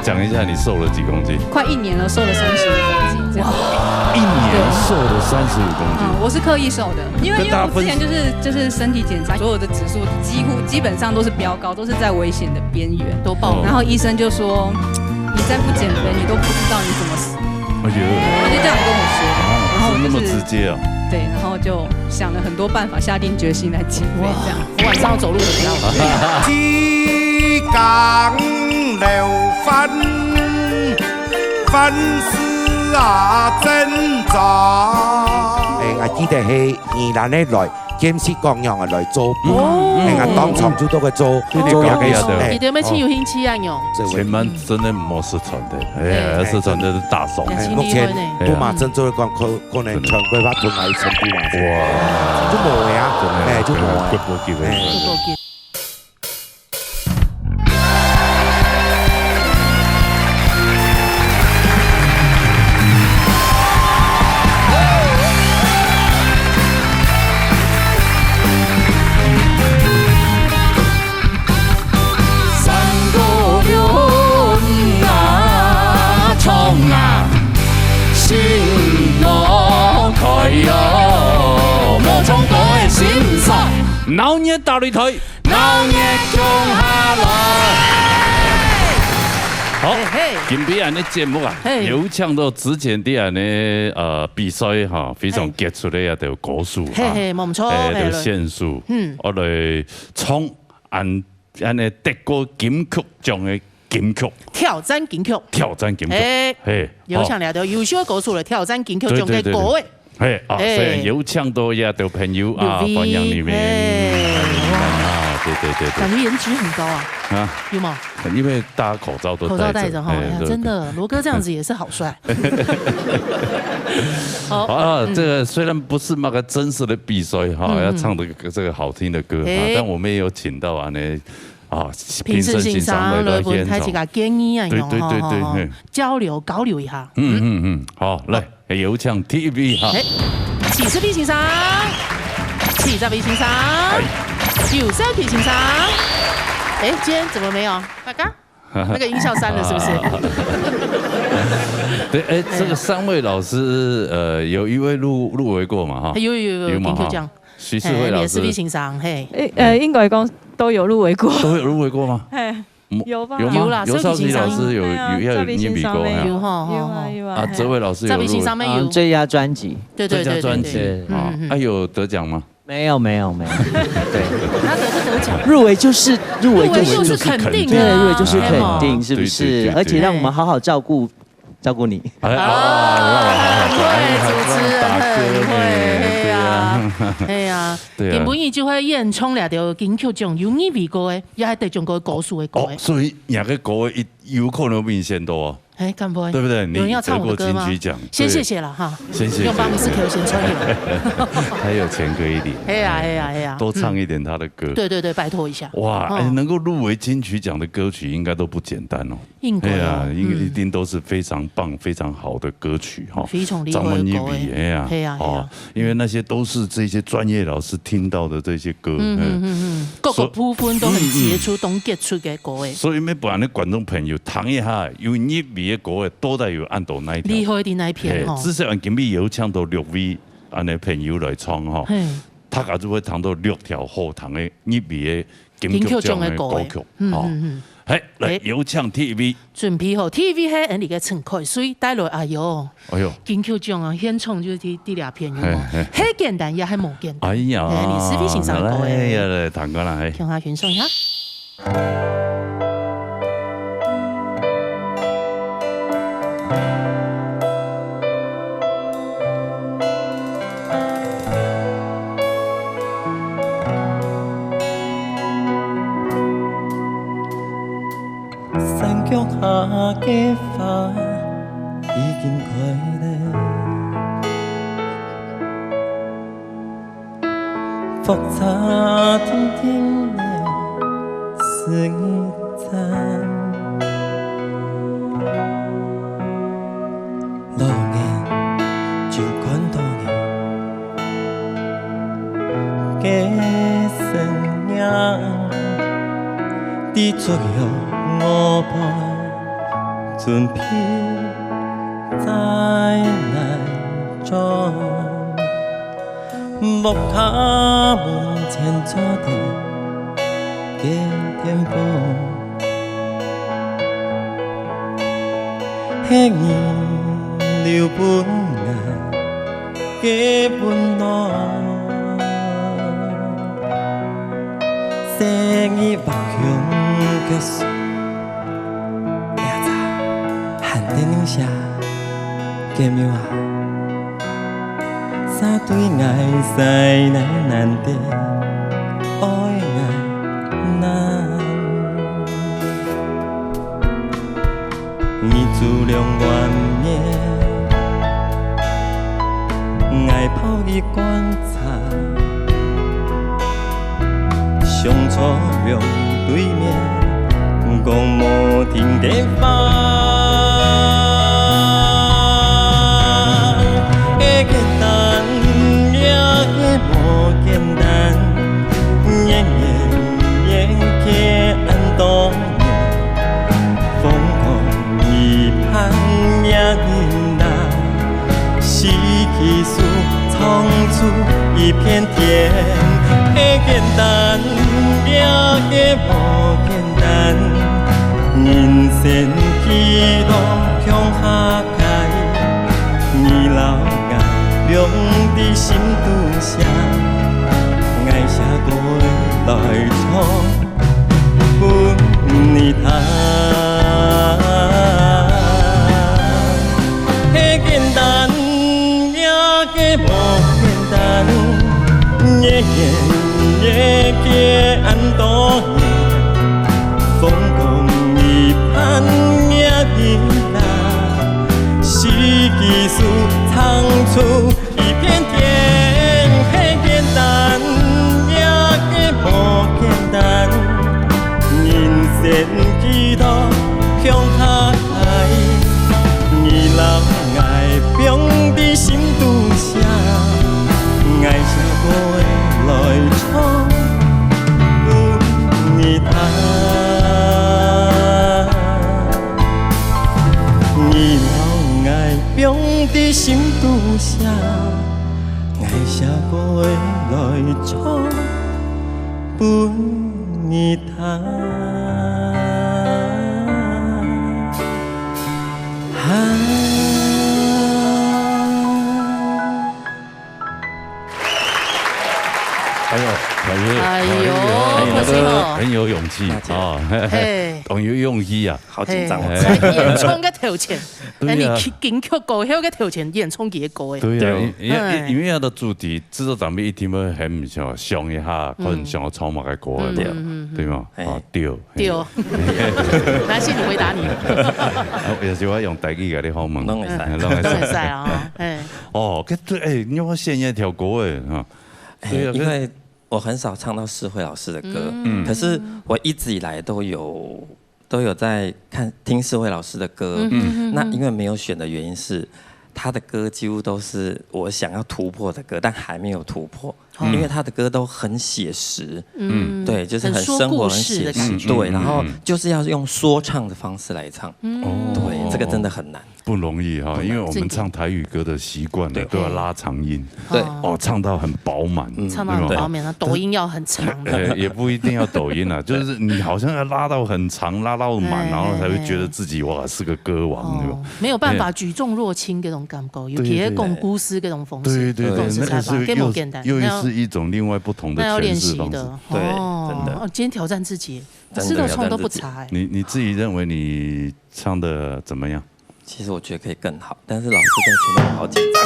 讲一下你瘦了几公斤？快1年了，瘦了35公斤，这样。1年瘦了35公斤。我是刻意瘦的，因为我之前就是身体检查，所有的指数基本上都是飙高，都是在危险的边缘，都爆。然后医生就说，你再不减肥，你都不知道你怎么死。哎呦，他就这样跟我说，然后那么直接啊？对，然后就想了很多办法，下定决心来减肥。这样，我晚上要走路很累。天降流分，分丝啊真杂。我記得係2000年來檢視各樣嘅來做，當場就都會做也可以的。你哋有冇去遊行期啊？有。前班真的冇失傳的，哎呀，失傳的是大嫂。目前都嘛真做講可能全規劃做埋成都嘛。哇，都冇呀，就冇。骨冇機會。老年大擂台，老年中下來。好，今天的節目啊，有搶到之前啲人的比賽哈，非常傑出的一條歌數哈，冇錯，條線數，我哋衝按呢德國金曲獎的金曲，挑戰金曲，有搶了條優秀的歌數嚟挑戰金曲獎嘅歌誒。雖然有搶到一條朋友啊，歡迎你們啊，對，感覺顏值很高啊，有冇？因為大家口罩都戴着哈，真的，羅哥這樣子也是好帥。好，這個雖然不是那個真實的比賽哈，要唱的這個好聽的歌，但我們也有請到啊呢。評審欣賞來分開幾個建議啊，對，交流一下。好，來有請 TV 哈，70位欣賞，70位欣賞，90位欣賞。哎，今天怎麼沒有？大哥，那個音效刪了是不是？對，哎，這個3位老師，有一位入圍過嘛？哈，有金曲獎。徐世慧老師，40位欣賞，嘿，應該講都有入圍過，都有入圍過嗎？有吧？有啦，尤少奇老師有演比過，有啊，這位老師有入圍最佳專輯，對，最佳專輯啊，有得獎嗎？沒有，對，他得獎，入圍就是肯定，對，入圍就是肯定，是不是？而且讓我們好好照顧你。很會，主持人很會，哎呀，根本伊就會演唱了條金曲獎有耳味歌的，也係得獎個歌數的歌。所以廿個歌有可能明顯多啊。哎，幹不？對不對？有人要唱我的歌嗎？先謝謝了哈，用把Mr. Q先穿了。還有錢哥一點。哎呀，多唱一點他的歌。對，拜託一下。哇，能夠入圍金曲獎的歌曲應該都不簡單哦。應該啊，一定都是非常棒、非常好的歌曲哈。非常厲害的歌。哎呀，因為那些都是這些專業老師聽到的這些歌。各個部分都很傑出、都傑出的歌誒。所以要不然的觀眾朋友聽一下，有耳味嘅歌都帶有按到那一條。厲害的那一片哦。至少今日有搶到6位安尼朋友來唱哈，他也就會聽到6條好聽的耳味嘅金曲獎的歌曲。係嚟有搶 TV。準備好 TV 係人哋嘅陳凱水帶來，哎呦，金曲獎啊，獻唱就是第2片有冇？很簡單也係冇簡單。哎呀，你視頻欣賞歌誒。哎呀，嚟彈過來，聽下欣賞一下。山腳下嘅花已經開了，複雜甜甜的是一站，多年就關多年嘅生涯的作用。我怕准备再来转，木卡门前做的给颠簸，迄年留本爱给温暖，生意目强结束。电影下加妙啊，三对爱西来难得，爱难，你自量完灭，爱泡的观察，相处用对面，讲无停地方。一束仓促一片天，会简单，也会无简单。人生几路向下开，你老爱用伫心肚下，爱写歌来唱，分你他。会简单。无简单，夜夜夜安多年，风光一盼也依然，四季树仓促一片天，很简单，也无简单，人生几路向下开，你老爱放伫心肚下。爱写歌来唱，你弹，你老爱放伫心肚下，爱写歌来唱，你弹。很有勇气啊！很有勇气啊！好紧张哦！演唱嘅头前，你金曲歌曲嘅头前演唱嘅歌嘅。对啊，因为它的主题制作单位一定要很想想一下，可能想要唱乜嘅歌嘅，对吗？啊，对。那是你回答你。有时我用台语嘅你好问，拢会使，拢会使啊！哦，你我现在跳歌诶哈。因为我很少唱到世慧老师的歌，可是我一直以来都有在听世慧老师的歌。那因为没有选的原因是，他的歌几乎都是我想要突破的歌，但还没有突破。因为他的歌都很写实，对，就是很生活、很写实，对，然后就是要用说唱的方式来唱，对，这个真的很难，不容易哈，因为我们唱台语歌的习惯了，都要拉长音，对，唱到很饱满，唱到很饱满，那抖音要很长的，也不一定要抖音啊，就是你好像要拉到很长，拉到满，然后才会觉得自己哇是个歌王，对吧？没有办法举重若轻这种感觉，尤其是讲故事这种方式，对，那是一种另外不同的诠释方式，对，真的。今天挑战自己，吃的葱都不差。你自己认为你唱的怎么样？其实我觉得可以更好，但是老师在前面好紧张。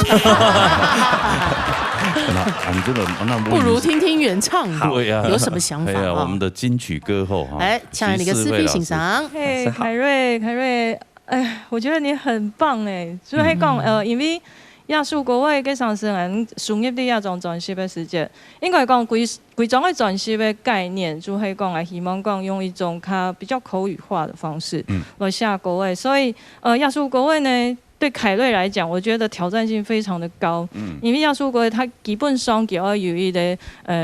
不如听听原唱，对呀，有什么想法？我们的金曲歌后哈，来，请你个私笔欣赏。嘿，凯瑞，哎，我觉得你很棒哎，所以讲因为。亚述国外嘅上升人顺入啲亚种专辑嘅时节，应该讲规种嘅专辑嘅概念，就系讲来希望讲用一种比较口语化的方式来下国外，所以亚述国外呢，对凯瑞来讲，我觉得挑战性非常的高，因为亚述国外它基本上就要有一个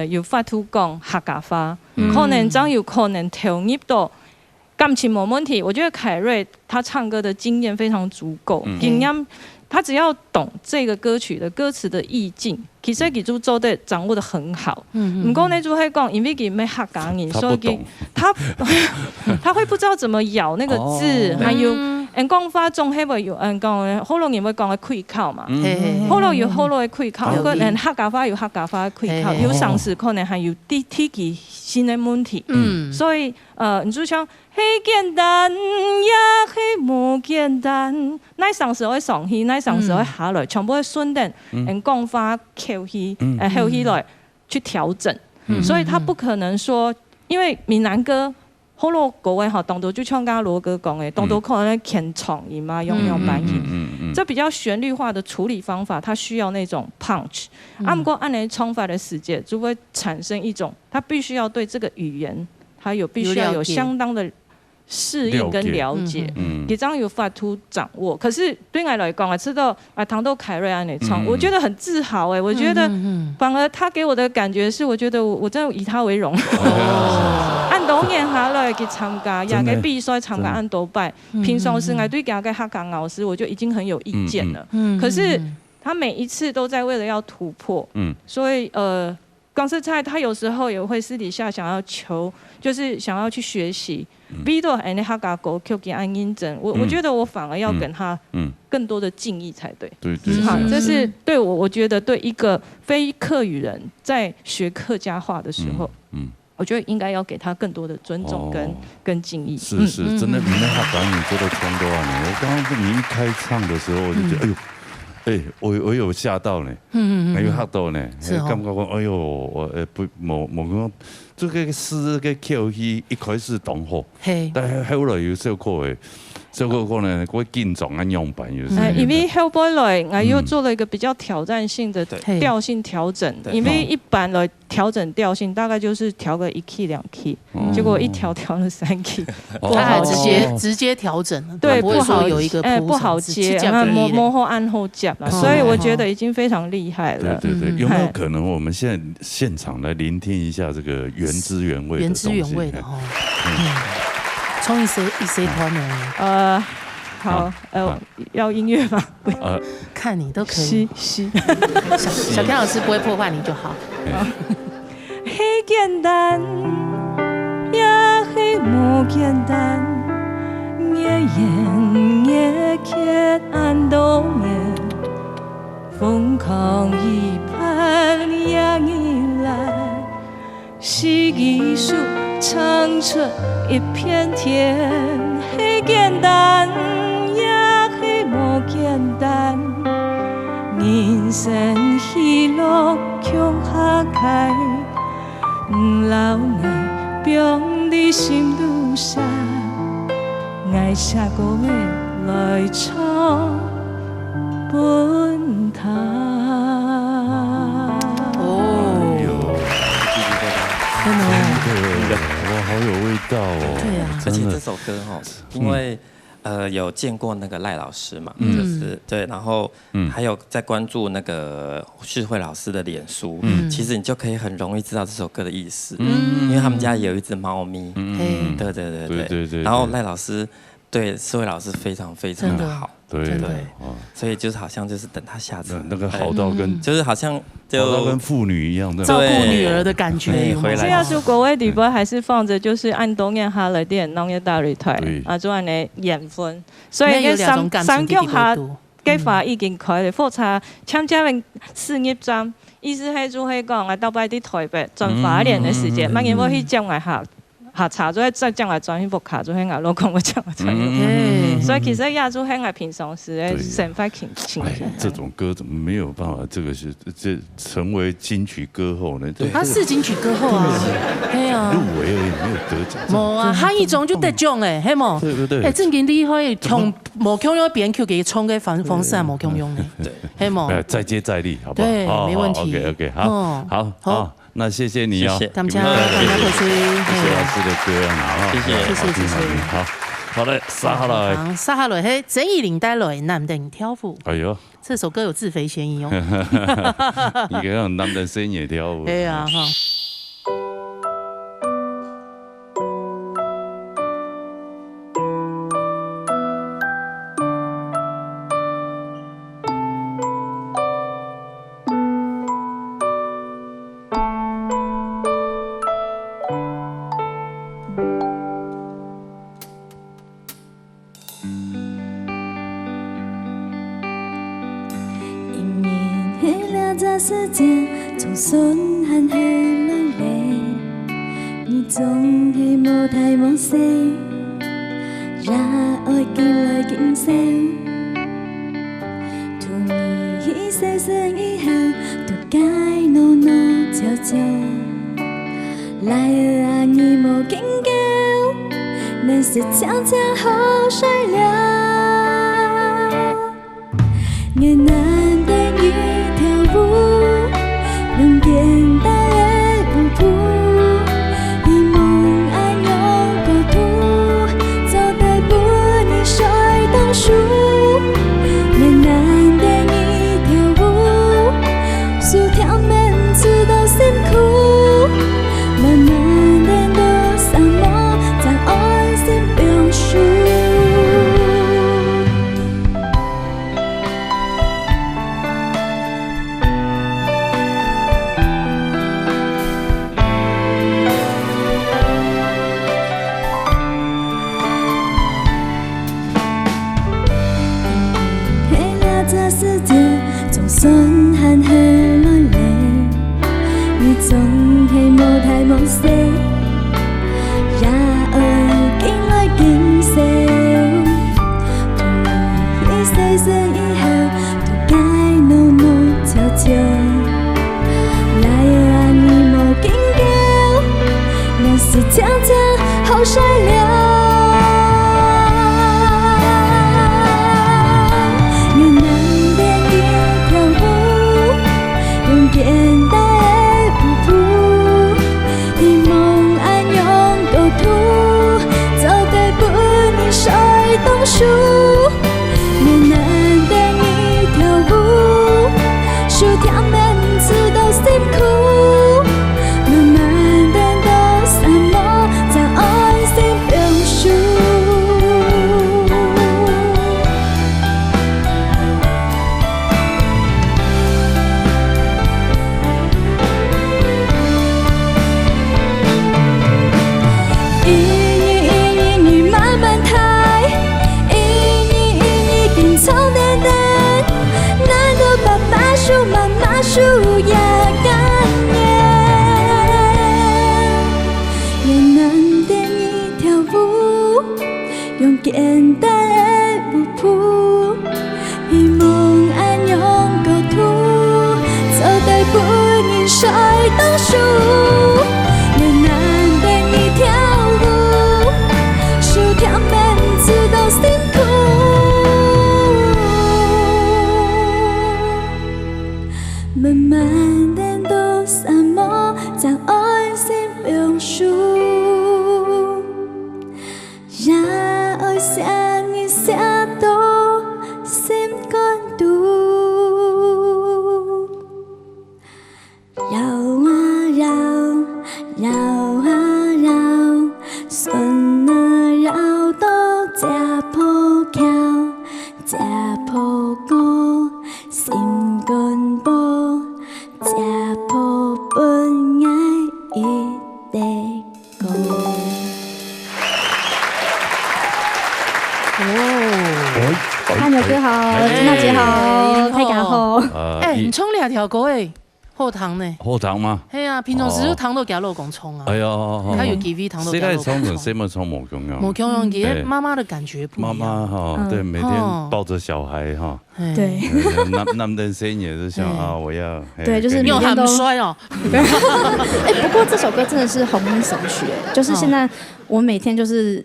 有法度讲客家话，可能有可能投入到钢琴没问题。我觉得凯瑞他唱歌的经验非常足够，经验他只要懂这个歌曲的歌词的意境，其实给主做的掌握的很好。不过那组会讲，因为给没学港语，所以他会不知道怎么咬那个字，还有人讲法中迄个有人讲的，好容易会讲的开口嘛，好容易有好容易开口，个人客家话有客家话的开口，有上时可能还有体技新的问题。所以你就像很简单也很无简单，那上时会上去，那上时会下来，全部会顺等人讲法扣起后起来去调整。所以他不可能说，因为闽南歌。好多各位哈，当初就像刚刚罗哥讲的，当初可能填创意嘛，用版音，这比较旋律化的处理方法，它需要那种 punch。不过按那唱法的时间，就会产生一种，他必须要对这个语言，他必须要有相当的适应跟了解，也这样有法度掌握。可是对我来讲，我知道唐豆凯瑞安那唱，我觉得很自豪哎，我觉得反而他给我的感觉是，我觉得我真的以他为荣。按多年下来去参加，也给比赛参加按多拜，平常时我对家个客家老师，我就已经很有意见了。可是他每一次都在为了要突破，所以光是在他有时候也会私底下想要求，就是想要去学习。比到安尼客家歌曲给安音整，我觉得我反而要跟他更多的敬意才对。对，这是对我觉得对一个非客语人在学客家话的时候，我觉得应该要给他更多的尊重跟敬意。是，真的，你那他把你做到冲多少年？我刚刚你一开唱的时候，我就觉得，哎呦，我有吓到呢，还有吓到呢，感觉讲，哎呦，我不冇讲，这个诗个口气一开始懂好，但係後來有小可的。这个可能会紧张啊，样板有时。因为后背来，我又做了一个比较挑战性的调性调整。因为一般来调整调性，大概就是调个1 key 2 key，结果一调了3 key， 不好直接调整，对，不好有一个不好接，摸后按后夹了，所以我觉得已经非常厉害了。对，有没有可能我们现在现场来聆听一下这个原汁原味的东西？原汁原味的哦。从一些团呢？好，要音乐吗？看你都可以。小天老师不会破坏你就好。很简单，也很不简单，夜夜夜夜暗冬眠，疯狂一般也依赖，是艺术唱出一片天，很简单，也很不简单。人生喜乐向下开，不留爱放在心路上，爱下个月来唱本堂。真的，哇，好有味道哦！对啊，而且这首歌哈，因为有见过那个赖老师嘛，就是对，然后还有在关注那个世慧老师的脸书，其实你就可以很容易知道这首歌的意思，因为他们家有一只猫咪，对，然后赖老师对世慧老师非常非常的好。对，所以就是好像就是等他下次那个好到跟就是好像就跟父女一样的照顾女儿的感觉。这要是国外底部还是放着就是按东燕哈了店农业大擂台啊，做安的缘分，所以个三脚下给法已经开了，复查参加完事业站，意思係做係講，我到擺啲台北轉法年的時間，乜嘢我去將來下查咗再將來轉去博卡咗喺我老公我將來轉，所以其實亞洲喺我平常時咧成塊傾傾。這種歌怎麼沒有辦法？這成為金曲歌后呢？他是金曲歌后啊，係啊，入圍而已，沒有得獎。冇啊，韓語種就得獎誒，係冇？對不對？誒，正經啲可以從無強用編曲給衝嘅方式係無強用嘅，係冇？再接再厲，好不好？對，沒問題。OK， 好。那謝謝你哦，謝謝大家回去，謝謝老師的歌啊，謝謝，好嘞，撒下來，嘿，鄭怡玲帶來男人跳舞。哎呦，這首歌有自肥嫌疑哦。你給讓男人深夜跳舞。對啊，哈。世界从顺和和落泪，你总是无太无势，也爱紧来紧走。图你牺牲以后，都该努努悄悄。来啊，你无紧叫，你是悄悄好衰了。我难得一条舞，用简单的舞步，以梦爱用构图，走得不你水动树。我难得一条舞，数条面子都辛苦，慢慢的多沙漠，在爱心表述。世界总顺和和落泪，你总是无太无势，也爱紧来紧走。你牺牲以后，都该努努悄悄。来啊，你无紧叫，那是悄悄好衰了。简单的舞步，以梦爱用构图，走得不你水动树。我难得一条舞，数条面子都辛苦，慢慢的都沙漠，在爱心表述。树也甘愿，也难得一条舞，用简单的舞谱，以梦爱用构图，走得不你水动树，也难得一条舞，数条面子都辛苦。慢慢的都沙漠，将爱心表述，让爱像一下都心肝肚。绕啊绕，绕啊绕，顺啊绕到这坡桥，这坡高，心肝步。这坡本爱一地高。汉友哥好，金娜姐好，太感好。你冲2条歌诶，后堂呢？后堂吗？系啊，平常时糖都给老公冲啊。哎呀，他有 give 糖都给老公冲。谁么冲某重要？某重要，给妈妈的感觉不一样。妈妈哈，对，每天抱着小孩哈。对，那么的声音也是想啊，我要对，就是你有很帅哦。不过这首歌真的是红音神曲，就是现在我每天就是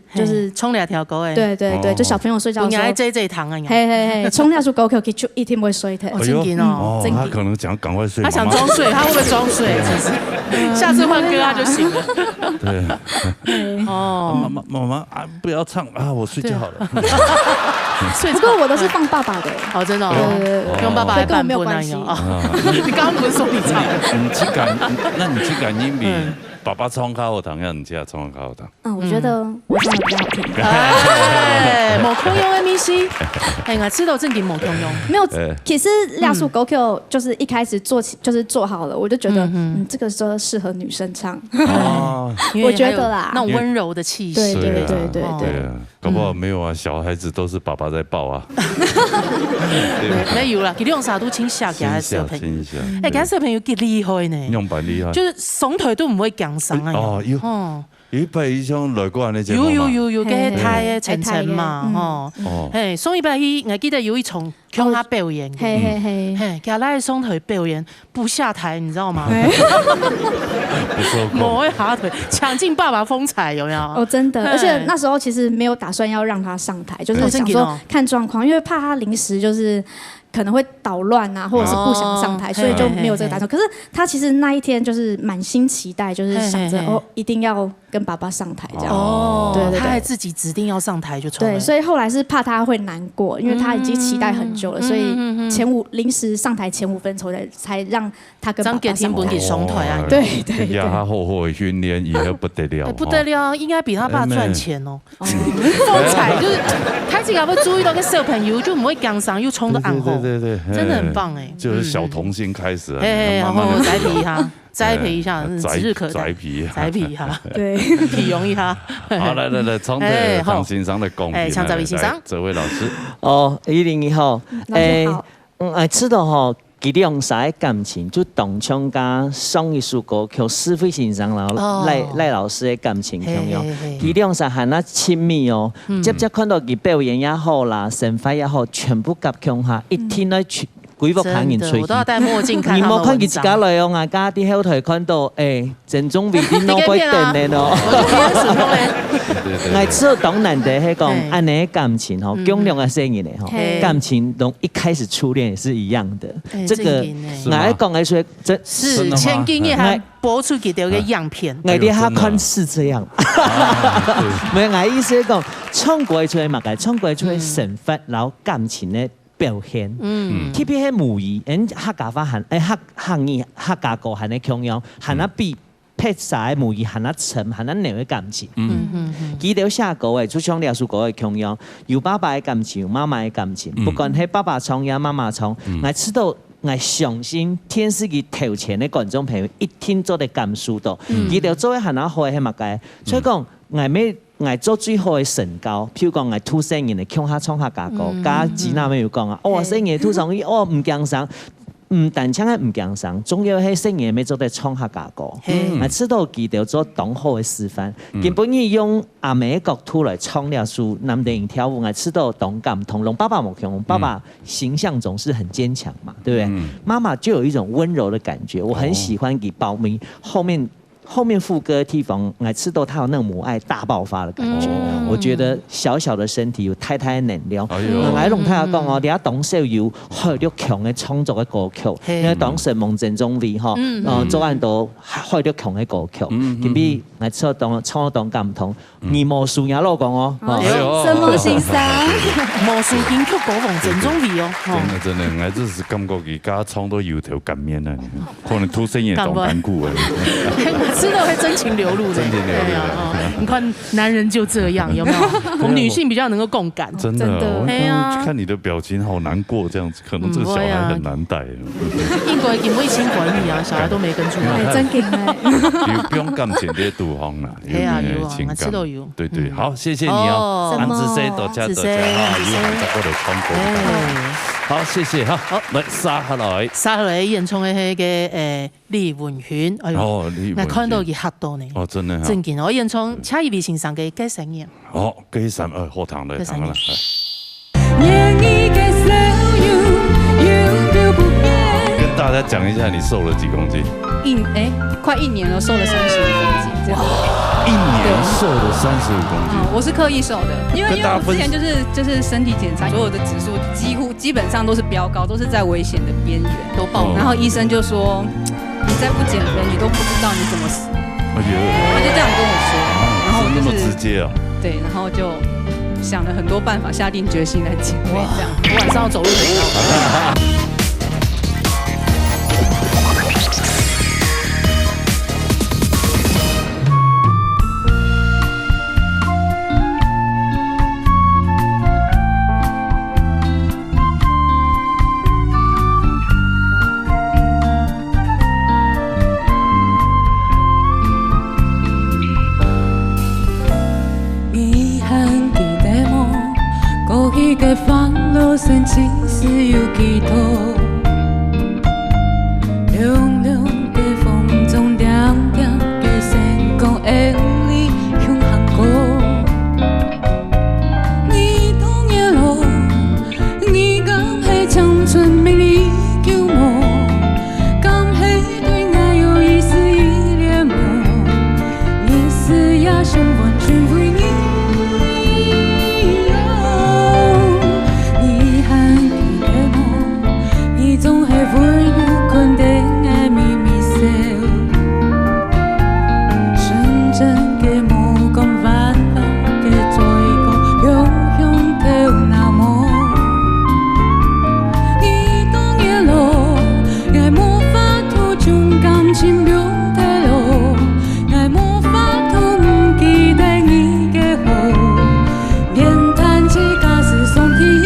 冲2条歌哎。对对对，就小朋友睡觉的时候。你爱这糖啊？嘿嘿嘿，冲2束歌可以就一天不会睡的。真紧哦，他可能想赶快睡。他想装睡，他会不会装睡？其实下次换歌他就醒了。对。哦。妈妈啊，不要唱啊，我睡觉好了。不过我都是放爸爸的。哦，真的哦，跟爸爸还伴不那样啊。你刚刚不是说你唱？你去感音比爸爸创较好糖，还是你家创较好糖？我觉得我唱的比较好听。无空用的咪西，我知道正经无空用。没有，其实廖树狗 Q 就是一开始做好了，我就觉得这个歌适合女生唱。我觉得啦，那种温柔的气息。对，搞不好没有啊，小孩子都是爸爸在抱啊。没有啦，佢用啥都请下给他小朋友。给他小朋友几厉害呢？用板厉害，就是松腿都唔会降伤啊。有排伊像来过安尼节目嘛？有，嘅台嘅晨晨嘛，所以拜一我记得有一场向他表演，给他来松腿表演不下台，你知道吗？摸一下腿，抢尽爸爸风采，有没有？真的，而且那时候其实没有打算要让他上台，就是想说看状况，因为怕他临时就是可能会捣乱啊，或者是不想上台，所以就没有这个打算。可是他其实那一天就是满心期待，就是想着一定要跟爸爸上台这样。对，他还自己指定要上台就冲。对，所以后来是怕他会难过，因为他已经期待很久了，所以临时上台前5分钟才让他跟爸爸上台。给松腿啊！对，压他厚的训练以后不得了，不得了，应该比他爸赚钱哦。风采就是他自己会注意到个小朋友就唔会降上又冲到暗后。对，真的很棒哎！就是小童星开始，然后栽培一下，指日可待。栽培一下，对，体容一下。好，来，从这唐先生的公平，请这位先生，这位老师。101号，知道吼。佢用啥感情就动唱加上一首歌曲，施飞先生然后赖老师的感情咁样，佢用啥很那亲密哦，接看到佢表演也好啦，神法也好，全部夾強下，一天咧幾部看人吹。我都要戴墨鏡看。你冇看佢自家內容啊？家啲後台看到鄭中偉啲腦鬼定嘅咯。我知道當然的係講安尼感情吼，共兩個聲音嘅吼，感情同一開始初戀也是一樣的。這個我講來說，這是前幾年還播出幾條嘅樣片。我哋下看是這樣，沒我意思講唱過出嚟嘛，唱過出嚟神法，然後感情咧。表現，特別係母語，客家話行，客語客家歌行咧強樣，行得比撇晒母語行得沉，行得濃嘅感情。記得下歌誒，就唱兩首歌嘅強樣，有爸爸嘅感情，有媽媽嘅感情，不管係爸爸唱呀媽媽唱，我知道我相信電視機頭前嘅觀眾朋友一聽做得感受到，記得做一行得好係乜嘅，所以講我做最好嘅神教，譬如講我吐聲音嚟唱下唱下假歌，家子那邊有講啊，聲音吐上去，唔驚傷，唔但唱係唔驚傷，仲要係聲音咪做得唱下假歌，我知道記得做當好嘅示範，根本要用阿美國土嚟唱了首男電影跳舞，我知道動感同龍爸爸冇強，爸爸形象總是很堅強嘛，對不對？媽媽就有一種溫柔的感覺，我很喜歡給包咪後面副歌的地方，我知道他有那種母愛大爆發的感覺。我覺得小小的身體有太太的能量。我喺同太太講，我哋一當時要開咗強嘅創作嘅歌曲，因為當時夢鄭中偉嗬，做緊到開咗強嘅歌曲，咁比我唱當咁唔同。而魔術也攞講哦，什麼先生？魔術編曲歌王鄭中偉哦。真的，我就是感覺而家唱到油條感面啊，可能出聲也當難過啊。吃的會真情流露的，你看男人就這樣，有沒有？我們女性比較能夠共感，真的。看你的表情好難過，這樣子可能這個小孩很難帶。英國根本清管理啊，小孩都沒跟出來，真勁哎！不用感情的杜方啦，有情感，有。對，好，謝謝你哦，安子 C 多謝哈，以後再過來唱歌。好，謝謝哈。好，來沙下來演唱嘅係嘅李文軒，哎呦，我看到佢嚇到你，哦，真的，真嘅，我演唱蔡依林先生嘅《雞神嘢》，哦，雞神，好聽啦，聽啦。跟大家講一下，你瘦了幾公斤？快1年了，瘦了35公斤。哇！1年瘦了35公斤。我是刻意瘦的，因为我之前就是身体检查，所有的指数基本上都是飙高，都是在危险的边缘，都爆。然后医生就说，你再不减肥，你都不知道你怎么死。他就这样跟我说，然后那么直接啊？对，然后就想了很多办法，下定决心来减肥。这样，我晚上要走路很高。你嘅烦恼神其实有寄托，凉凉嘅风中凉凉嘅星光会你向韩国，你懂也咯，你敢系青春美丽旧梦，敢系对爱有一丝一点梦，你是呀胸怀全为你。总系會有困定嘅秘密笑，純真嘅無咁反反嘅在個永永跳那麼，你當夜路，愛無法度將感情表態露，愛無法度唔記得你嘅好，連嘆氣假使送天。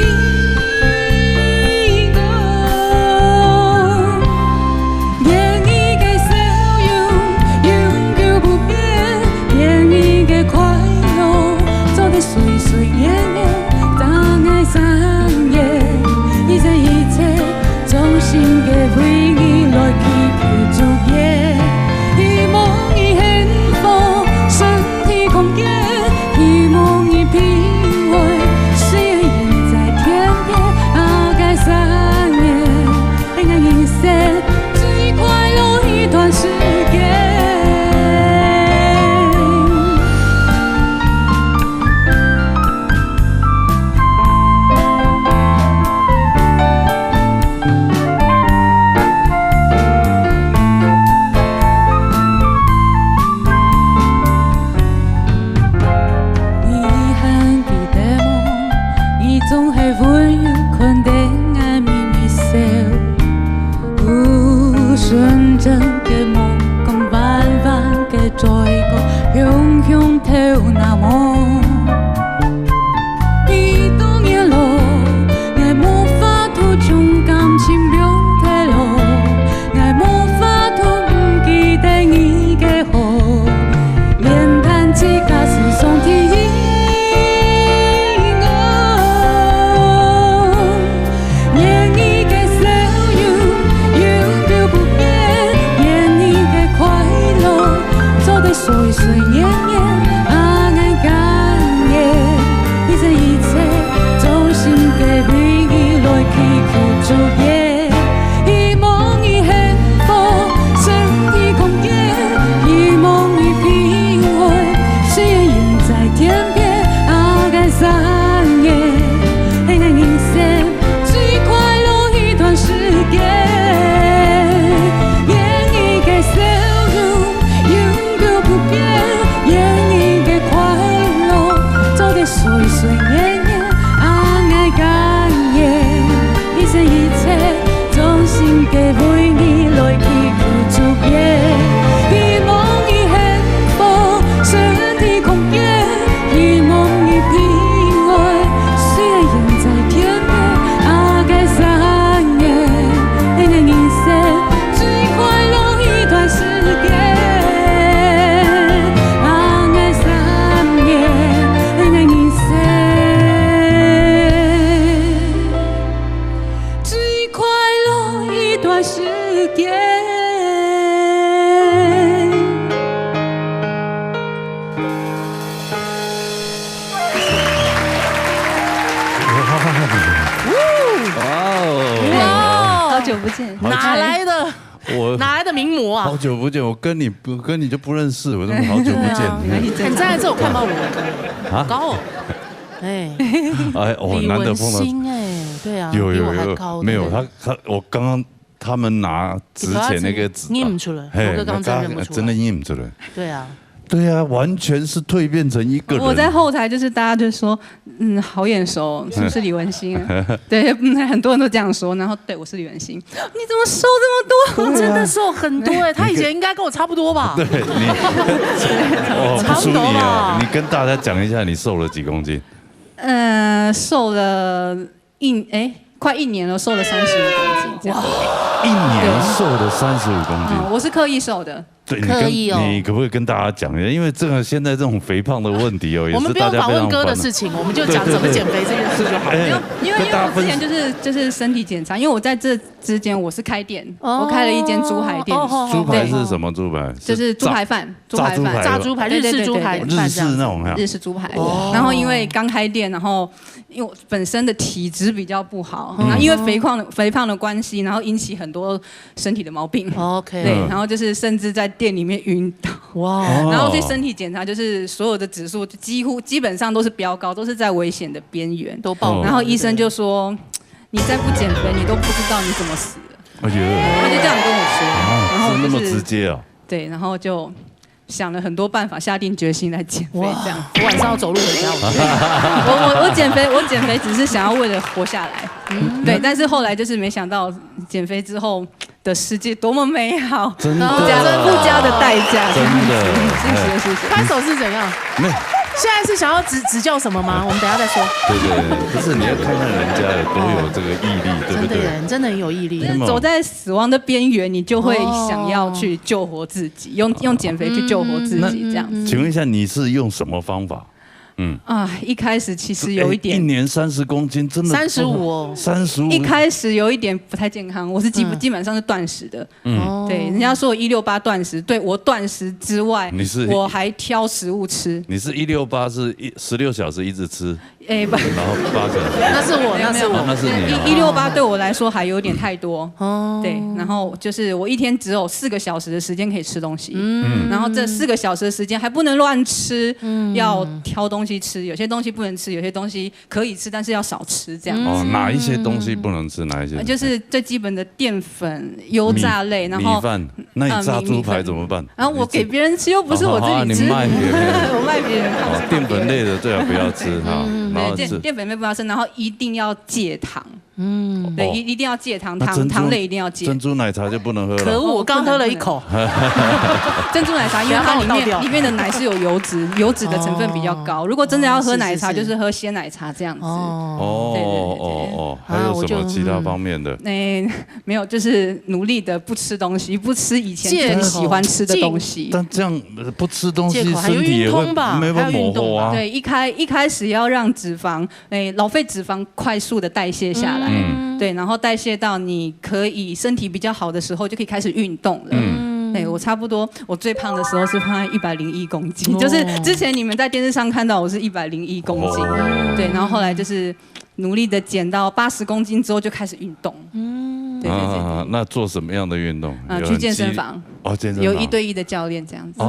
哪来的？哪来的名模啊？好久不见，我跟你就不认识，我怎么好久不见？你站在这，我看到我啊，高哦，哎，难得碰到，对啊，有，没有我刚刚他们拿之前那个纸，认不出来，我刚刚真认不出来，真的认不出来，对啊。对啊，完全是蜕变成一个人。我在后台就是大家就说，好眼熟，是不是李文心？对，很多人都这样说。然后对我是李文心，你怎么瘦这么多？我真的瘦很多哎，他以前应该跟我差不多吧？对你，差不多吧？你跟大家讲一下，你瘦了几公斤？瘦了快1年了，瘦了35公斤。哇，1年瘦了35公斤？我是刻意瘦的。对，可以哦。你可不可以跟大家讲一下？因为这个现在这种肥胖的问题哦，我们不用访问哥的事情，我们就讲怎么减肥这件事就好了。因为我之前就是身体检查，因为我在这之间我是开店，我开了一间猪排店。猪排是什么猪排？就是猪排饭，炸猪排，日式猪排，日式那种日式猪排。然后因为刚开店，然后因为我本身的体质比较不好，然后因为肥胖的关系，然后引起很多身体的毛病。OK。对，然后就是甚至在店里面晕倒。哇。然后去身体检查，就是所有的指数基本上都是飙高，都是在危险的边缘，都爆。然后医生就说，你再不减肥，你都不知道你怎么死了。哎呦。他就这样跟我说，然后那么直接啊。对，然后就想了很多办法，下定决心来减肥。这样，我晚上要走路回家。我减肥只是想要为了活下来。对，但是后来就是没想到减肥之后的世界多么美好，真的，不加的代价，真的，谢谢。拍手是怎样？没。现在是想要指教什么吗？我们等下再说。对，不是你要看看人家有多有这个毅力，对不对？真的很有毅力。走在死亡的边缘，你就会想要去救活自己，用减肥去救活自己，这样子。请问一下，你是用什么方法？一开始其实有一点，一年30公斤，真的35哦，35。一开始有一点不太健康，我是基本上是断食的。对，人家说我168断食，对我断食之外，我还挑食物吃。你是168是16小时一直吃？不，然后8小时。那是我，那是你。168对我来说还有点太多。对，然后就是我一天只有4个小时的时间可以吃东西。然后这4个小时的时间还不能乱吃，要挑东西吃。有些东西不能吃，有些东西可以吃，但是要少吃这样子。哪一些东西不能吃？哪一些？就是最基本的淀粉、油炸类，然后米饭。那你炸猪排怎么办？然后我给别人吃，又不是我自己吃。你卖别人，我卖别人。淀粉类的最好不要吃哈。淀粉类不要吃，然后一定要戒糖。对，一定要戒糖，糖类一定要戒。珍珠奶茶就不能喝了。可恶，我刚喝了一口。珍珠奶茶，因为它里面的奶是有油脂，油脂的成分比较高。如果真的要喝奶茶，就是喝鲜奶茶这样子。还有什么其他方面的？没有，就是努力的不吃东西，不吃以前很喜欢吃的东西。但这样不吃东西，身体也会没办法模糊啊。对，一开始要让老废脂肪快速的代谢下来。对，然后代谢到你可以身体比较好的时候，就可以开始运动了。对，我差不多，我最胖的时候是胖在101公斤，就是之前你们在电视上看到我是101公斤。对，然后后来就是努力的减到80公斤之后就开始运动。对。那做什么样的运动？去健身房。健身房有1对1的教练这样子。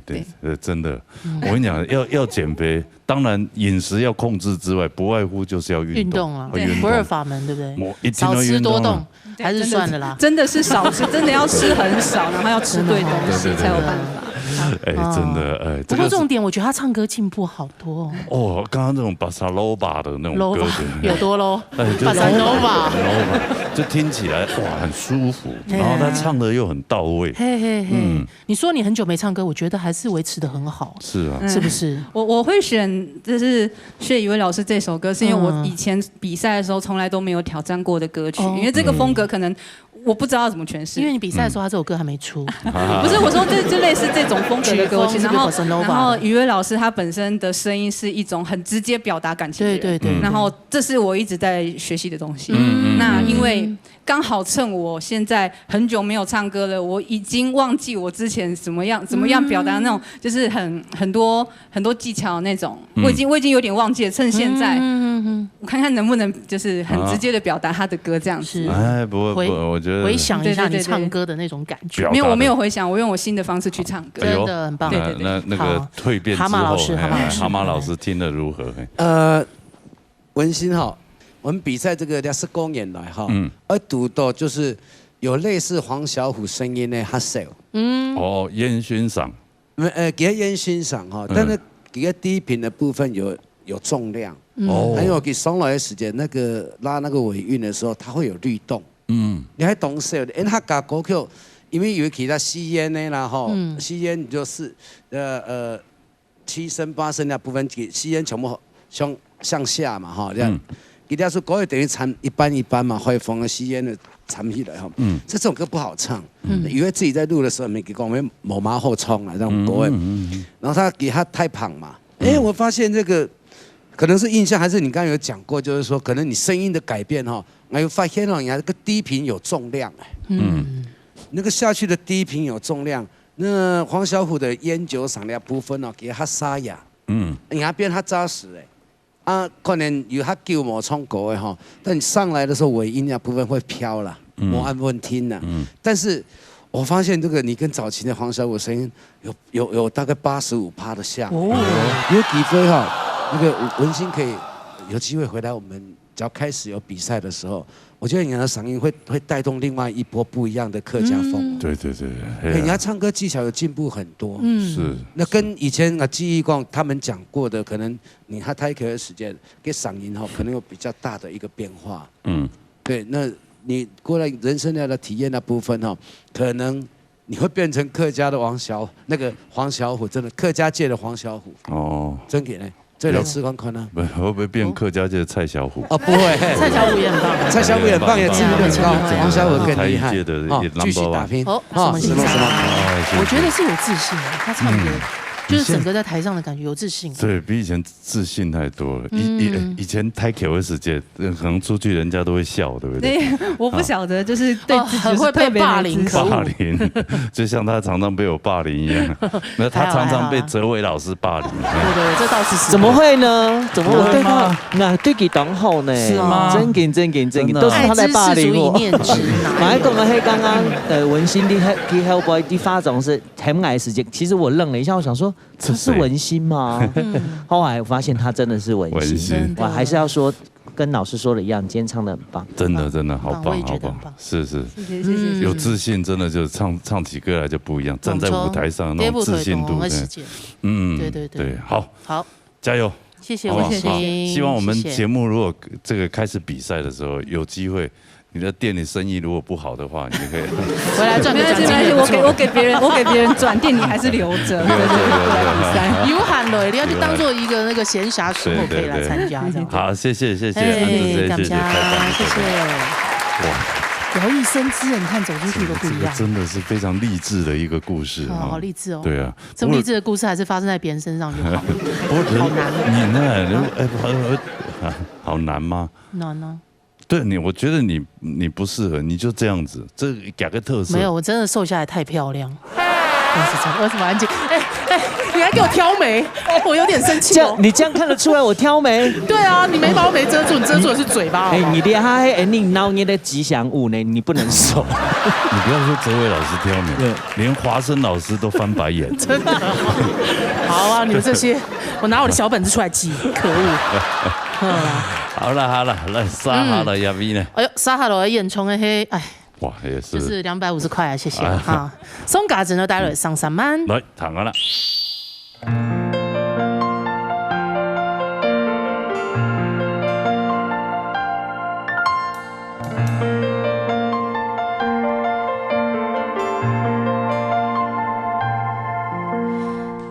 对，真的，我跟你讲，要减肥，当然饮食要控制之外，不外乎就是要运动啊，不二法门，对不对？少吃多动，还是算了啦。真的是少吃，真的要吃很少，然后要吃对东西才有办法。真的不过重点，我觉得他唱歌进步好多哦。刚刚那种巴萨罗巴的那种歌有多 low？巴萨罗巴，就听起来哇很舒服，然后他唱的又很到位。你说你很久没唱歌，我觉得还是维持得很好。是啊，是不是？我会选就是薛以威老师这首歌，是因为我以前比赛的时候从来都没有挑战过的歌曲，因为这个风格可能。我不知道怎么诠释，因为你比赛的时候他这首歌还没出。不是，我说就类似这种风格的歌曲，然后于威老师他本身的声音是一种很直接表达感情的人，对。然后这是我一直在学习的东西。那因为刚好趁我现在很久没有唱歌了，我已经忘记我之前怎么样表达那种，就是很多技巧那种，我已经有点忘记了。趁现在，我看看能不能就是很直接的表达他的歌这样子。不会，我觉得。回想一下你唱歌的那种感觉。没有，我没有回想，我用我新的方式去唱歌，真的很棒。那个蜕变之后，蛤蟆老师听得如何？文心哈，我们比赛这个20公演来哈，而读到就是有类似黄小琥声音的哈手。烟熏嗓。给他烟熏嗓哈，但是给他低频的部分有重量。还有给松来的时间，那个拉那个尾韵的时候，它会有律动。你还懂手的？因为他搞歌曲，因为有其他吸烟的啦吼，吸烟你就是7声8声那部分，吸烟全部向下嘛哈，这样吉他说国语等于参一般一般嘛，会风啊吸烟的参起来哈。这首歌不好唱，以为自己在录的时候没给我们某马后冲啊，这种国语。然后他给他太胖嘛，我发现这个可能是印象，还是你刚刚有讲过，就是说可能你声音的改变哈，我有发现哦，你那个低频有重量那个下去的低频有重量。那黄小琥的烟酒嗓的部分哦，给他沙哑，你那边他扎实可能有他旧模唱歌的哈，但你上来的时候尾音那部分会飘啦，没按稳听啦。但是我发现这个你跟早期的黄小琥声音有大概85%的像，有几分哈，那个文心可以有机会回来，我们只要开始有比赛的时候。我觉得你的嗓音会带动另外一波不一样的客家风。对，人家唱歌技巧有进步很多。是。那跟以前记忆光他们讲过的，可能你他太可的时间跟嗓音可能有比较大的一个变化。对，那你过来人生的体验那部分可能你会变成客家的黄小琥，真的客家界的黄小琥。真给呢。这来吃看看呢？会不会变客家界的蔡小虎？不会，蔡小虎也很棒，蔡小虎也很棒，也进步更高，黄小虎更厉害。继续打拼。什么？我觉得是有自信的，他唱歌。就是整个在台上的感觉有自信，对比以前自信太多了。以前太口的时间，可能出去人家都会笑，对不对？我不晓得，就是对自己很会被霸凌，就像他常常被我霸凌一样。那他常常被哲伟老师霸凌。对，这倒是怎么会呢？怎么会对他那对给当好呢？是吗？真给，都是他在霸凌我。马来讲的黑刚刚文心的去 Hellboy 的发总是很矮时间，其实我愣了一下，我想说。这是文心吗？后来我发现他真的是文心。我还是要说，跟老师说的一样，今天唱的很棒。真的好棒，好棒！是，谢谢。有自信，真的就唱起歌来就不一样，站在舞台上那种自信度。对，好，加油！谢谢文心。希望我们节目如果这个开始比赛的时候有机会。你的店里生意如果不好的话，你就可以回来赚点奖金。我给别人转，店里还是留着。对。有喊了，你要去当做一个那个闲暇时候可以来参加。好，谢谢，谢谢。哇，聊一生之人，你看走出去都不一样。真的是非常励志的一个故事啊！好励志哦。对啊，这么励志的故事还是发生在别人身上就好。好难。你那好难吗？难啊。对你，我觉得你不适合，你就这样子，这改个特色。没有，我真的瘦下来太漂亮。为什么安静？你还给我挑眉，我有点生气哦。你这样看得出来我挑眉？对啊，你眉毛没遮住，你遮住的是嘴巴。你连他你闹你的吉祥物呢，你不能瘦。你不要说哲伟老师挑眉，连华生老师都翻白眼。真的？好啊，你们这些，我拿我的小本子出来记，可恶。好了，来沙哈了亚比呢？哎呦，沙哈了演冲的嘿，哎，哇，也是，就是250块啊，谢谢哈。送嘎子呢，待会上3万。来，躺完了。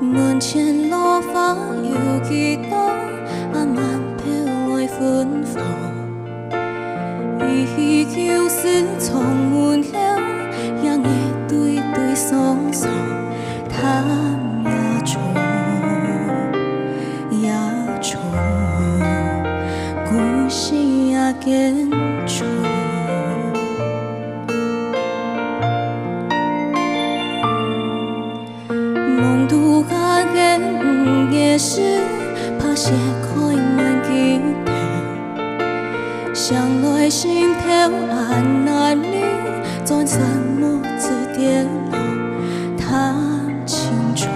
門前落花有幾多？慢慢飄愛歡放，依舊是從門口，讓夜對對雙雙，他也錯，故事也更錯。夢到下嘅夜市，怕寫開滿幾條，想來心跳按哪裡，在什麼字跌落，談清楚，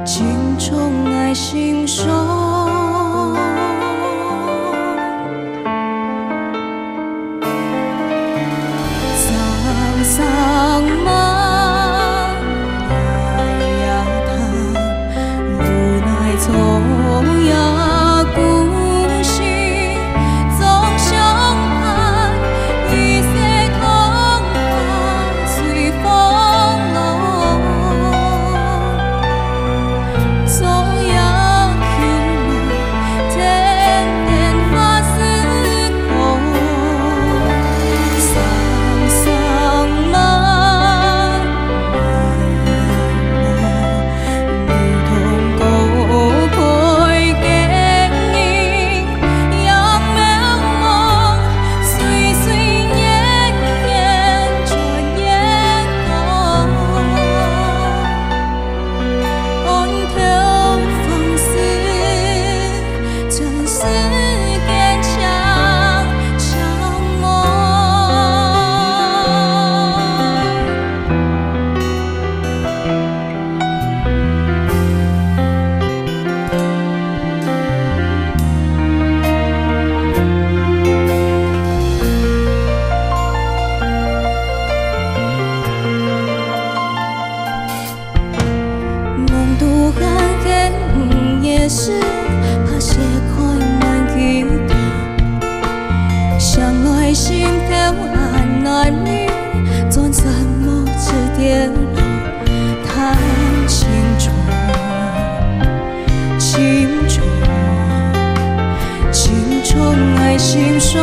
情重愛心說。无限的夜市，拍摄看难记住，相爱心跳很难眠，转身无止点路，太清楚，清楚，清楚爱心酸。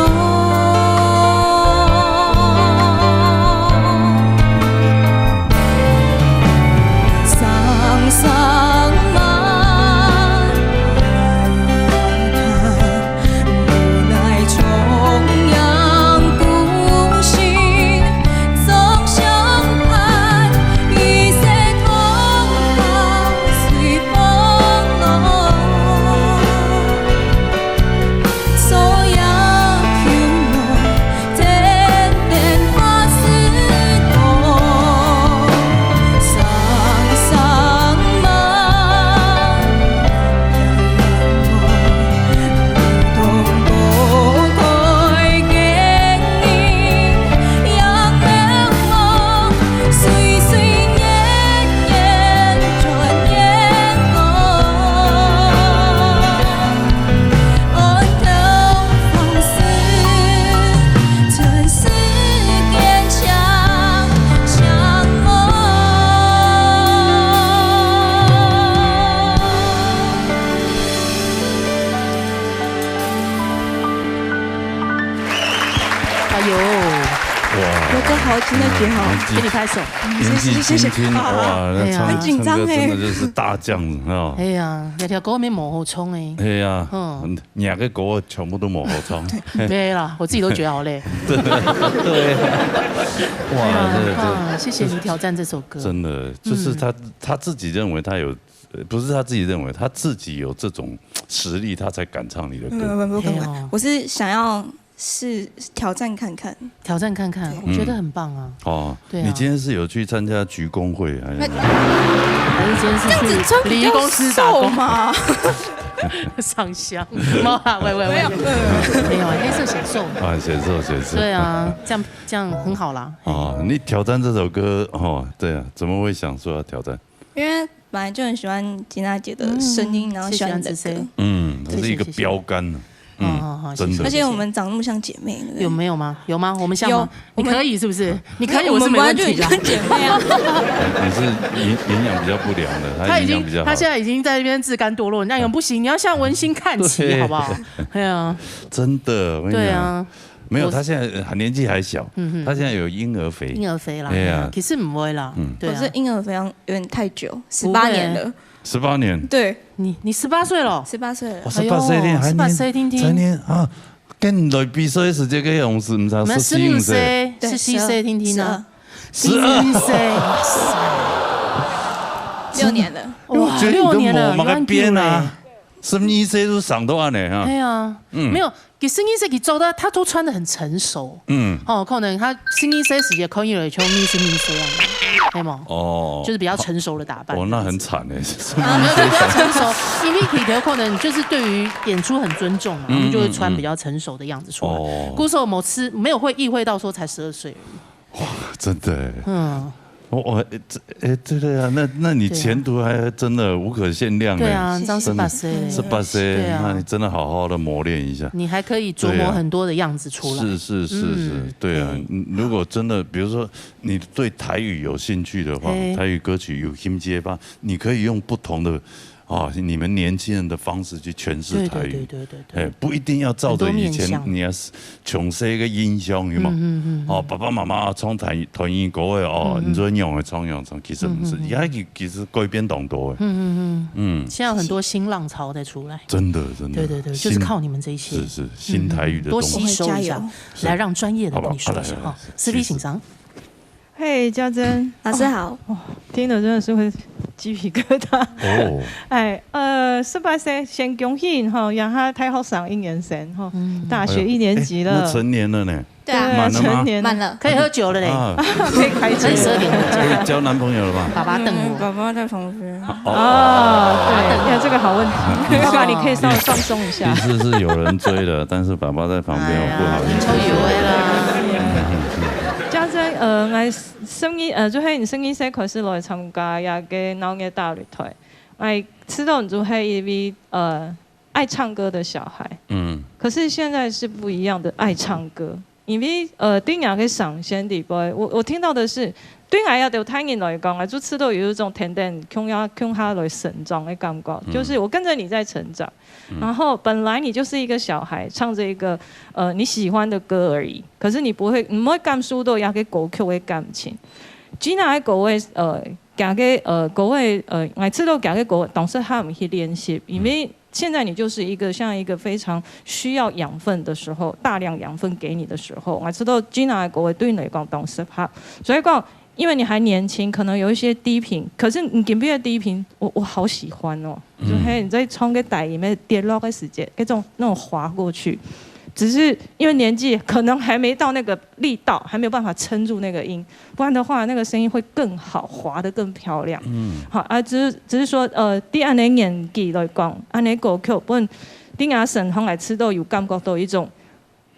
给你拍手，谢谢。哇，那唱很紧张真的就是大将啊！哎呀，那条狗没抹好冲哎。哎呀，两个狗全部都抹好冲。对啦，我自己都觉得好累。对，哇，谢谢你挑战这首歌。真的，就是他自己认为他有，不是他自己认为他自己有这种实力，他才敢唱你的歌。不，我是想要。是挑战看看，我觉得很棒啊！哦，对，你今天是有去参加鞠躬会还是今天是去礼仪公司打工吗？上香？没有，没有，黑色显瘦啊，显瘦。对啊，这样很好啦。哦，你挑战这首歌哦，对啊，怎么会想说要挑战？因为本来就很喜欢吉娜姐的声音，然后喜欢这歌，这是一个标杆呢。真的，而且我们长那么像姐妹，有没有吗？有吗？我们像吗？你可以是不是？你可以，我是没问题的。姐妹啊，你是营养比较不良的，他现在已经在那边自甘堕落，那样不行，你要向文心看齐，好不好？对啊，真的，对啊。没有，他现在年纪还小，他现在有婴儿肥啦，哎呀，其实不会啦，我是婴儿肥有点太久，18年了。18年，对你18岁了，18岁了，18岁听，还才念啊，跟来比赛时间跟勇士唔知14岁，是14岁听听啊，12岁，6年了，哇，6年了，马个编啊，12岁都上到安呢哈，对啊，没有。给12岁给做的，他都穿得很成熟。可能他12岁时间可以来穿12岁啊，对吗？哦，就是比较成熟的打扮。那很惨哎。没有，比较成熟，因为体条可能就是对于演出很尊重嘛，我们就会穿比较成熟的样子出来。鼓手某次没有会意会到说才12岁而已。哇，真的。对啊，那你前途还真的无可限量。对啊，张18岁，那你真的好好的磨练一下。你还可以琢磨很多的样子出来。是，对啊。如果真的，比如说你对台语有兴趣的话，台语歌曲有新接吧，你可以用不同的。你们年轻人的方式去诠释台语，对，不一定要照着以前你要从这个音箱，有冇？爸爸妈妈唱台语歌的你说用的唱，其实不是，而家其实改变很多的。现在很多新浪潮在出来，真的，对，就是靠你们这些，是新台语的多吸收一下，来让专业的跟你说一下哈。私底欣赏。嘿，嘉珍老师好，听了真的是会鸡皮疙瘩。哦，18岁先恭喜你哈，让他太好上1年生哈，大学1年级了，成年了呢。对啊，成年满了，可以喝酒了嘞，可以开车，12点可以交男朋友了吧？爸爸等我，爸爸在旁边。对，你看这个好问题，爸爸你可以稍微放松一下。其实是有人追的，但是爸爸在旁边，我不好意思。以为啦。嘉珍，我12歲開始來參加也嘅腦嘅大擂台。哎，吃豆煮黑因为爱唱歌的小孩，可是现在是不一样的爱唱歌，因为丁雅可以上先地波，我听到的是。对我要对台人来讲，就吃到有一种甜甜穷下来成长的感觉，就是我跟着你在成长，然后本来你就是一个小孩，唱着一个你喜欢的歌而已，可是你不会感受到也个歌曲的感情。只那喺各位行个各位我知道行个各位，当时他们去练习，因为现在你就是一个像一个非常需要养分的时候，大量养分给你的时候，我知道只那喺各位对你嚟讲当时哈，所以讲。因为你还年轻，可能有一些低频，可是你给别的低频，我好喜欢哦。就嘿，你在冲个台里面跌落的时间，那种滑过去，只是因为年纪可能还没到那个力道，还没有办法撑住那个音，不然的话那个声音会更好，滑得更漂亮。好啊，只是说第二年年纪来讲，安尼歌曲本丁雅沈后来吃到有感觉到一种，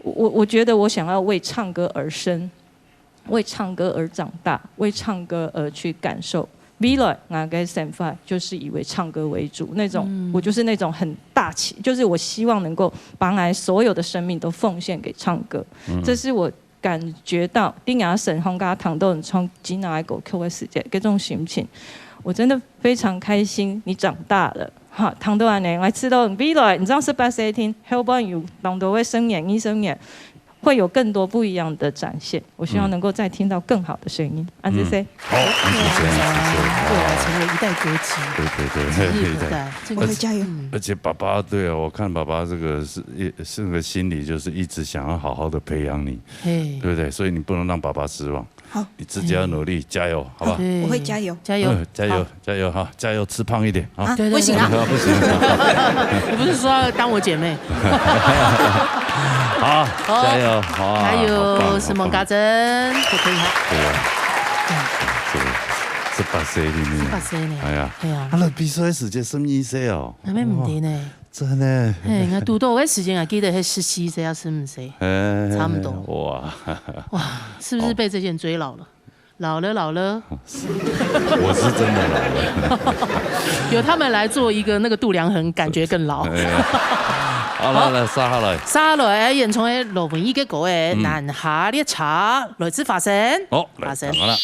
我觉得我想要为唱歌而生。为唱歌而长大，为唱歌而去感受。未来我跟先发就是以为唱歌为主那种，我就是那种很大气，就是我希望能够把我所有的生命都奉献给唱歌。这是我感觉到丁雅沈红跟唐豆人唱吉拿来狗 Q 的时间，这种心情，我真的非常开心。你长大了。哈，唐豆安呢，我知道未来，你知道18岁听，后半有当多会生年、一生年。会有更多不一样的展现，我希望能够再听到更好的声音。安子 C， 好，安子 C， 未来成为一代歌姬，对，一代，我会加油。而且爸爸，对啊，我看爸爸这个是个心里就是一直想要好好的培养你，对不对？所以你不能让爸爸失望。好，你自己要努力，加油，好吧？我会加油，加油，加油，加油哈！加油，吃胖一点啊！不行啊，不行。你不是说要当我姐妹？好，加油，好，加油，是孟家珍，可以哈。对啊，这18岁里面，18岁呢？哎呀，对啊，啊，那比赛时间什么意思哦？那边唔对呢。真的。嘿，我读到的时间啊，记得是17岁，要15岁，差不多。哇，是不是被这件追老了？老了。我是真的老了。有他们来做一个那个度量衡，感觉更老。好了，来沙來演從嘅羅文依嘅歌嘅南下列茶來自發聲，發聲好了。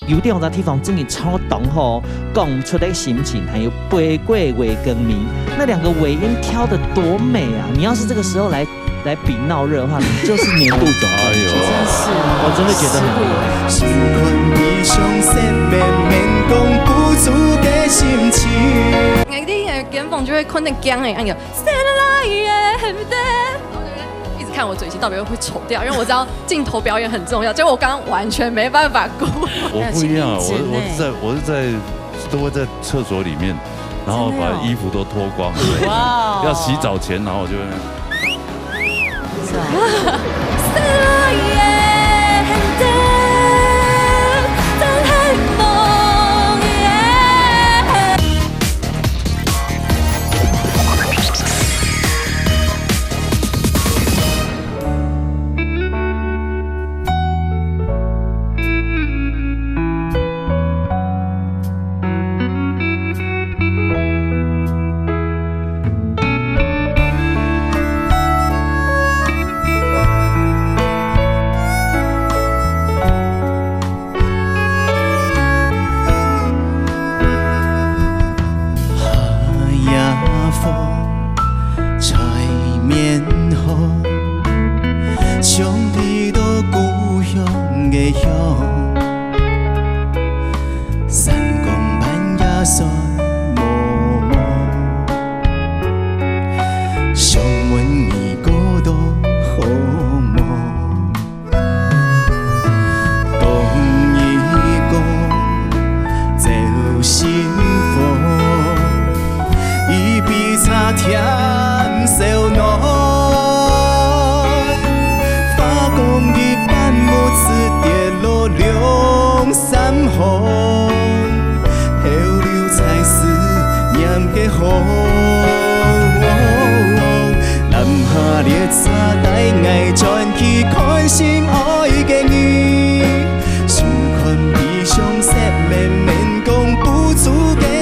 有啲地方真的超懂吼，讲出的心情，还有背贵尾跟咪，那2个尾音挑得多美啊！你要是这个时候来比闹热的话，你就是年度总冠军。真是，我真的觉得很厉想看你上色绵绵讲不出嘅心情。我啲跟风就会困得僵哎，按个。一直看我嘴型到底会丑掉，因为我知道镜头表演很重要，结果我刚刚完全没办法顾。我不一样，我是在都会在厕所里面，然后把衣服都脱光，要洗澡前，然后我就会。是啊。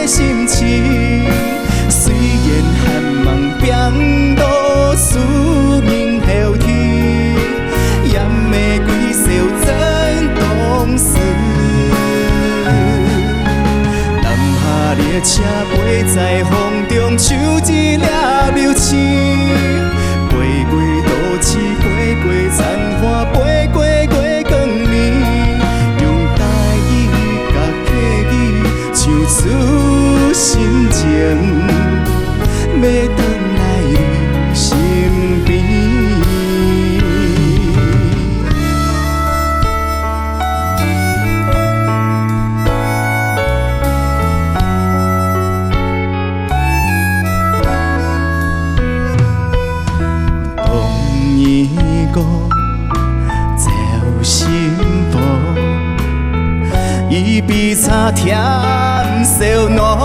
心情。列车飞在风中，像一粒流星，飞过都市，飞过残花，飞过月光暝，用台语甲客语唱出心情，要回来你身边。伊比茶甜小暖，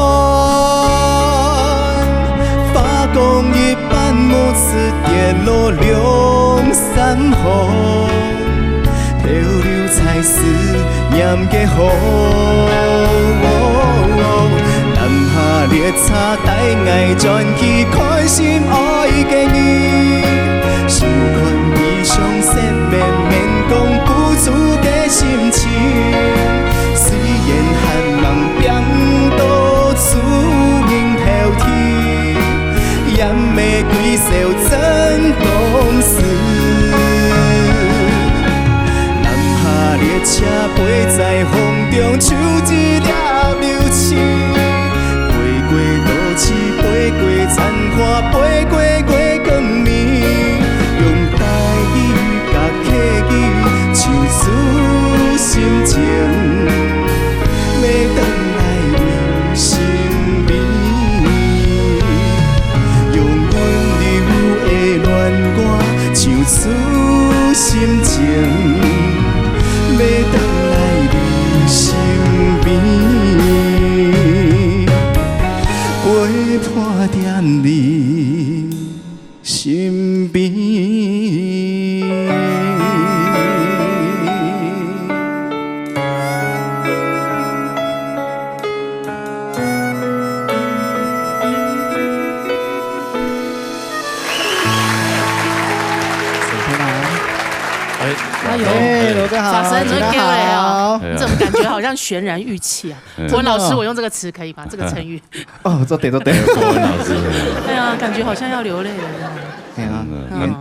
发光一般无刺跌落两三行，漂流在思念的河。南下列车带爱传奇，开心爱的你，想看你上色绵绵讲不出的心情。虽然寒梦变到出名头天，也袂归笑真公事。南下列车飞在风中，像一粒流星，飞过都市，飞过残花，飞过月光暝，用台语甲客语唱出心情。要回来你身边，用温柔的恋歌唱出心情。要回来你身边，陪伴在你身边。法神，你会给我你怎么感觉好像渲染玉器啊？国文老师，我用这个词可以吗？这个成语。哦，都得。国文老师。对啊，感觉好像要流泪了。对啊，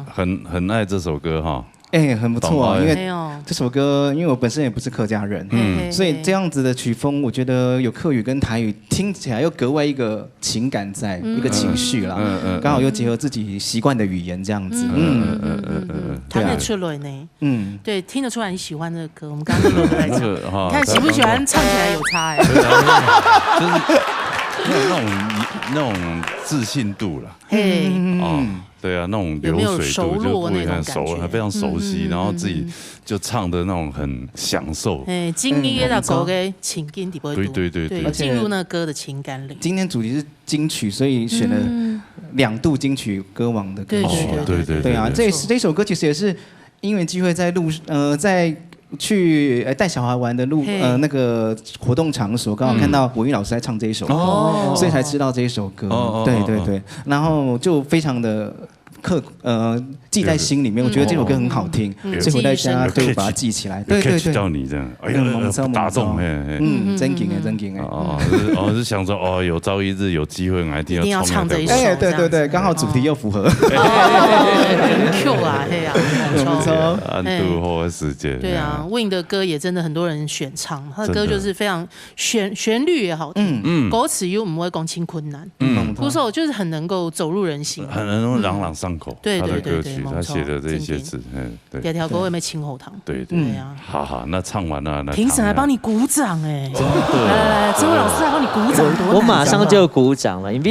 很爱这首歌哈。很不错啊，因为这首歌，因为我本身也不是客家人，所以这样子的曲风，我觉得有客语跟台语，听起来又格外一个情感在，一个情绪啦，刚好又结合自己习惯的语言这样子，弹得出来呢，对，听得出来你喜欢这个歌，我们刚刚都在唱，你看喜不喜欢，唱起来有差哎，就是那种自信度啦，对啊，那种流水度就不会很熟，非常熟悉，然后自己就唱的那种很享受。经历了歌的情感底部，对，进入那歌的情感里。今天主题是金曲，所以选了2度金曲歌王的歌曲。对啊，这首歌其实也是因缘机会在在去带小孩玩的那个活动场所，刚好看到文玉老师在唱这一首歌，所以才知道这一首歌。对，然后就非常的记在心里面。我觉得这首歌很好听，所以回到家都把它记起来。对，到你这样，打中真劲哦，是想说有朝一日有机会，我一定要唱这一首。对，刚好主题又符合。Q 啊，对啊，不错。安度后的世界。对啊 ，Win 的歌也真的很多人选唱，他的歌就是非常旋律也好听，歌词又不会讲清困难，鼓手就是很能够走入人心，很能够朗朗上口。他的歌曲，他写的这些字，条条歌有没有清喉糖？对啊。好，那唱完了，评审还帮你鼓掌哎，来，这位老师还帮你鼓掌，我马上就鼓掌了，因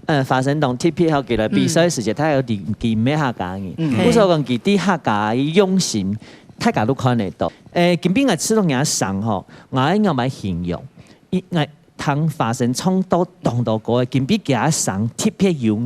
为法神同 TPL 给了比赛时间，他有啲咩客家嘅，鼓手講佢啲客家用心，大家都看得到。今邊嘅吃到人上吼，我應該買形容，我聽法神唱到當到歌，今邊嘅上特別有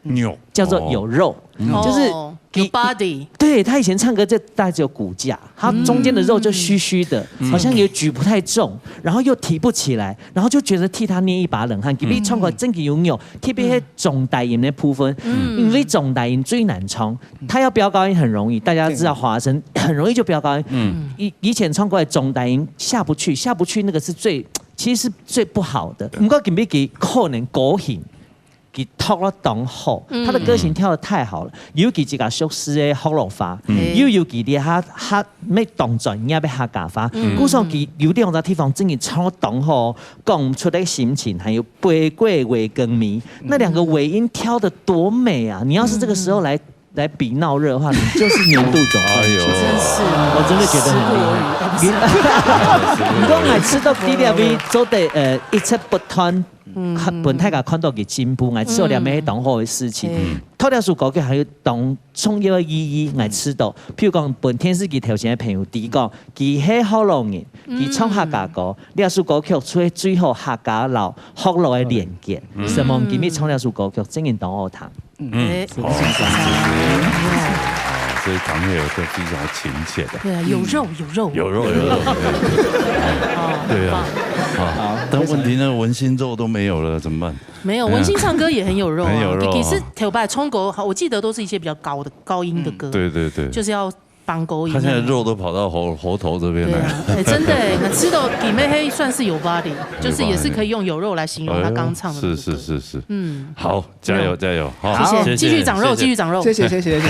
肉，叫做有肉，就是有 body。对，他以前唱歌就大概只有骨架，他中间的肉就虚虚的，好像也举不太重，然后又提不起来，然后就觉得替他捏一把冷汗。佢哋唱過真嘅有肉，特別係重大音的部分，因為重大音最難唱，他要飆高音很容易，大家知道華生很容易就飆高音。以前唱過的重大音下不去，那個是最其实是最不好的。不过今日佢可能高兴。佢托咗當好，他的歌型跳得太好了，尤其這個熟悉的福佬法，尤其啲他咩動作應該俾客家化，故上佢有啲地方真係唱得當好，講出的心情，還有背貴尾跟咪，那兩個尾音挑得多美啊！你要是這個時候來比鬧熱的話，你就是年度總冠軍。真是，我真的覺得很厲害。唔講係吃到啲啲味，做得一切不斷。本大家看到嘅進步，我知道兩咩當好嘅事情。頭條數講嘅係當創業嘅意義，我知道。譬如講，本天使佢頭前嘅朋友啲講，佢係福佬人，佢唱客家歌，呢首歌曲出最後客家佬福佬嘅連結。什麼今日唱呢首歌曲，真係當好聽。所以唐月娥都非常亲切的。对啊，有肉。对啊，但问题呢，文心肉都没有了，怎么办？没有，文心唱歌也很有肉啊。很有肉。其实头摆冲歌，我记得都是一些比较高音的歌。对，就是要帮勾音。他现在肉都跑到喉头这边来。哎，真的，那吃到底妹黑算是有 body， 就是也是可以用有肉来形容他刚唱的。是，好，加油，好，谢谢，继续长肉，谢谢。谢谢。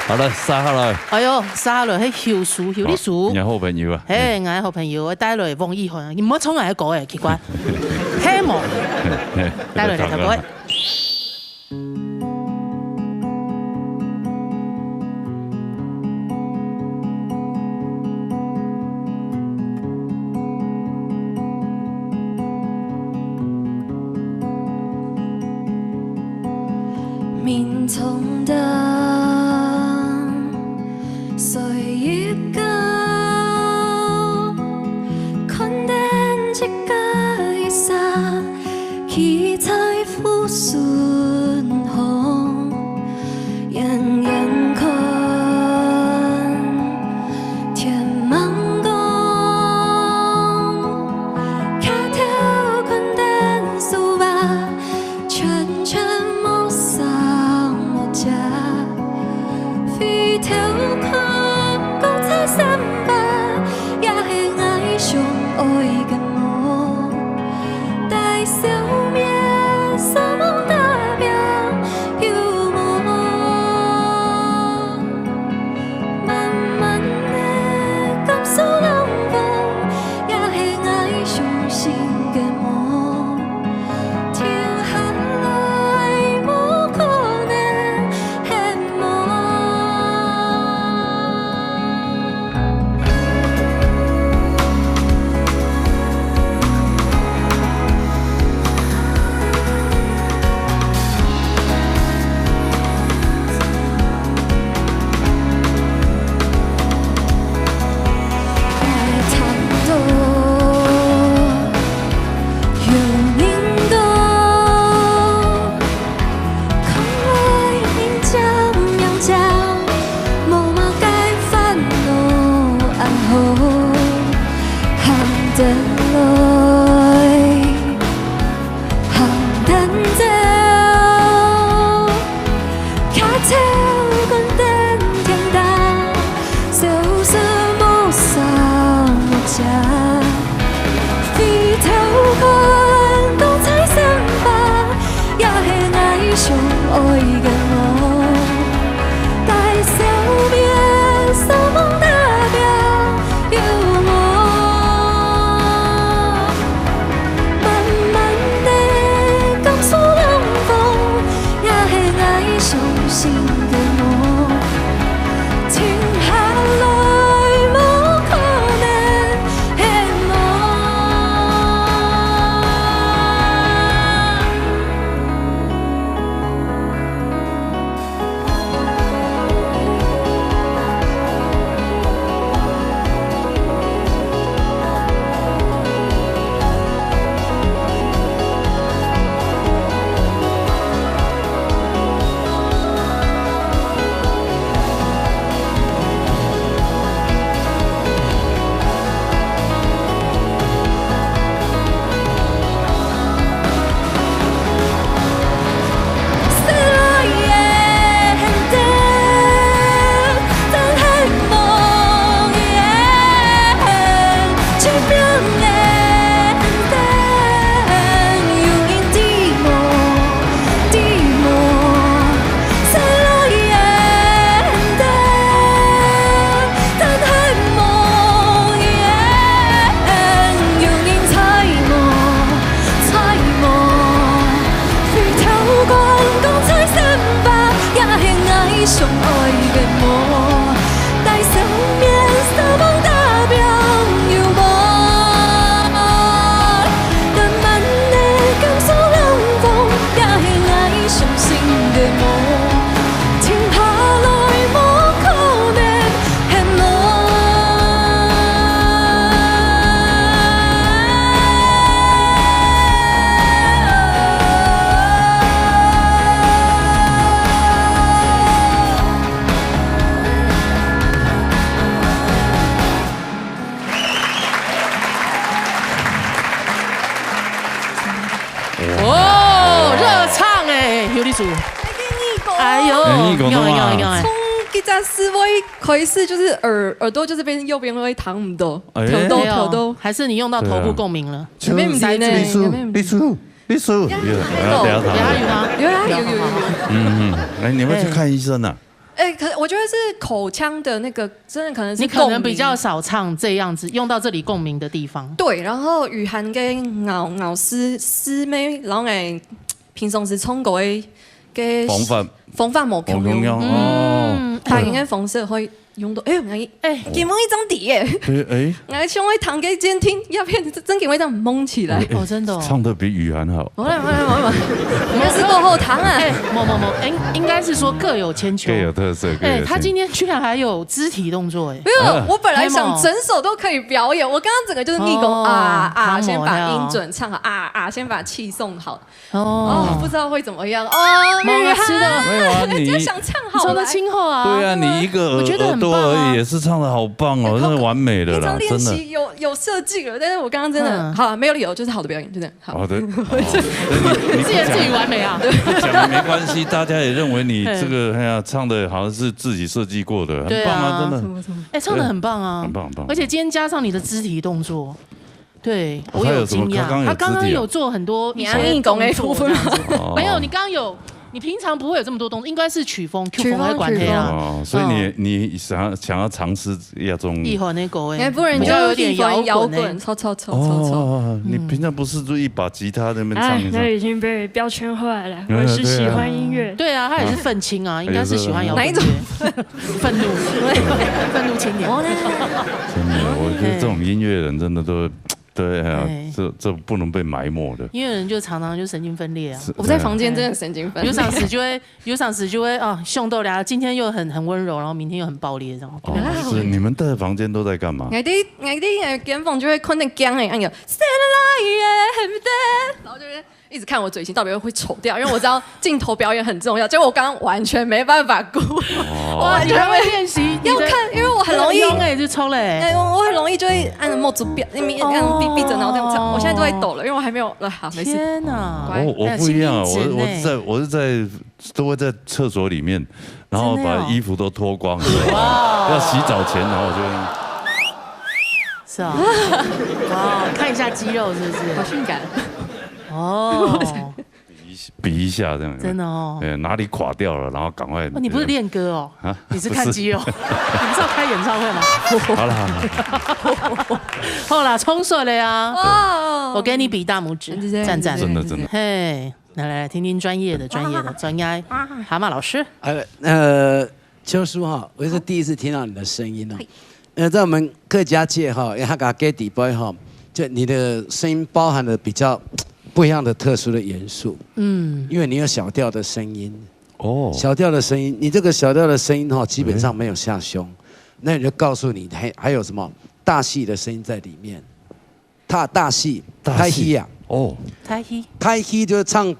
好了，杀下来。哎呦，杀了，迄休你数。你好朋友啊？嘿，我好朋友，我帶來王一涵，你唔好衝嚟講誒，奇怪。希望帶來嚟頭歌。面重的歲月高，看淡這個一剎，奇才富順紅，人人看天茫高，卡頭看淡數吧，全無上無價。飛頭看高彩三百，也係愛上愛嘅夢。大小面所夢代表幽默，慢慢的感受冷風，也係愛上心嘅夢。停下來無可能黑夢。太多有名的，看來名將名將，無嘛該煩惱暗號，行得來，行得走，卡車跟登天道，小事無上無價。飛頭看高彩三百，也係愛上愛嘅夢。大小面所夢代表幽默，慢慢地感受冷風，也係愛上心嘅夢。停下來無可能黑夢。哦，热唱哎，有你组。哎呦，从这只思维开始，就是耳朵就是变成右边会躺唔到，头都，还是你用到头部共鸣了？前面唔得呢，秘书，有吗？有。哎，你会去看医生啊？可我觉得是口腔的那个，真的可能是你可能比较少唱这样子，用到这里共鸣的地方。对，然后雨涵跟咬丝妹，然后平常时冲过嘅防范冇共用，但係嘅防色可以用到，見到一張碟耶，唱喺彈嘅監聽，一片真見到一張蒙起來，哦，真的，唱得比雨涵好。我應該是過後堂啊，應該是說各有千秋，各有特色。他今天居然還有肢體動作，沒有，我本來想整首都可以表演，我剛剛整個就是逆功先把音準唱好，先把氣送好，不知道會怎麼樣雨涵，沒有啊，你想唱好，唱得清後啊，對啊，你一個耳朵而已，也是唱得好棒哦，真的完美的啦，真的。有設計了，但是我剛剛真的好，沒有理由，就是好的表演，就這樣。好的，自言自語完美啊，講了沒關係，大家也認為你這個唱的好像是自己設計過的，很棒啊，真的。唱得很棒啊，很棒，而且今天加上你的肢體動作。對，我有驚訝。他剛剛有做很多一些動作，沒有，你剛剛有，你平常不會有這麼多動作，應該是曲風來管黑啦。所以你想要嘗試那種一會兒那個不然就有點搖滾，超。你平常不是就一把吉他在那邊唱一唱？那已經被標籤化了，我是喜歡音樂。對啊，他也是憤青啊，應該是喜歡搖滾。哪一種？憤怒青年。真的，我覺得這種音樂人真的都。對啊，這不能被埋沒的。因為人就常常就神經分裂啊。我在房間真的神經分裂。有場時就會凶到倆，今天又很溫柔，然後明天又很暴烈，這樣。是你們的房間都在幹嘛？我啲間房就會困得僵哎，然後就一直看我嘴型到底會醜掉，因為我知道鏡頭表演很重要，結果我剛剛完全沒辦法顧，我完全會練習要看，因為我很容易就抽嘞，我很容易就會按着帽子閉着，然後這樣唱，我現在都在抖了，因為我還沒有好沒事。天哪，我不一樣啊，我是在都會在廁所裡面，然後把衣服都脫光，要洗澡前，然後我就是啊，看一下肌肉是不是？好性感。比一下這樣，真的哦，哪裡垮掉了，然後趕快。你不是練歌哦，你是看肌肉，你不是要開演唱會嗎？好啦，衝水了呀！我給你比大拇指，讚讚，真的。嘿，來聽聽專業的，專業蛤蟆老師。秋叔哈，我是第一次聽到你的聲音哦。在我們客家界哈，因為他給底杯哈，就你的聲音包含了比較不一樣的特殊的元素，因為你有小調的聲音，小調的聲音，你這個小調的聲音哈，基本上沒有下胸，那你就告訴你還有什麼大戲的聲音在裡面，大戲，胎戲呀，胎戲就是唱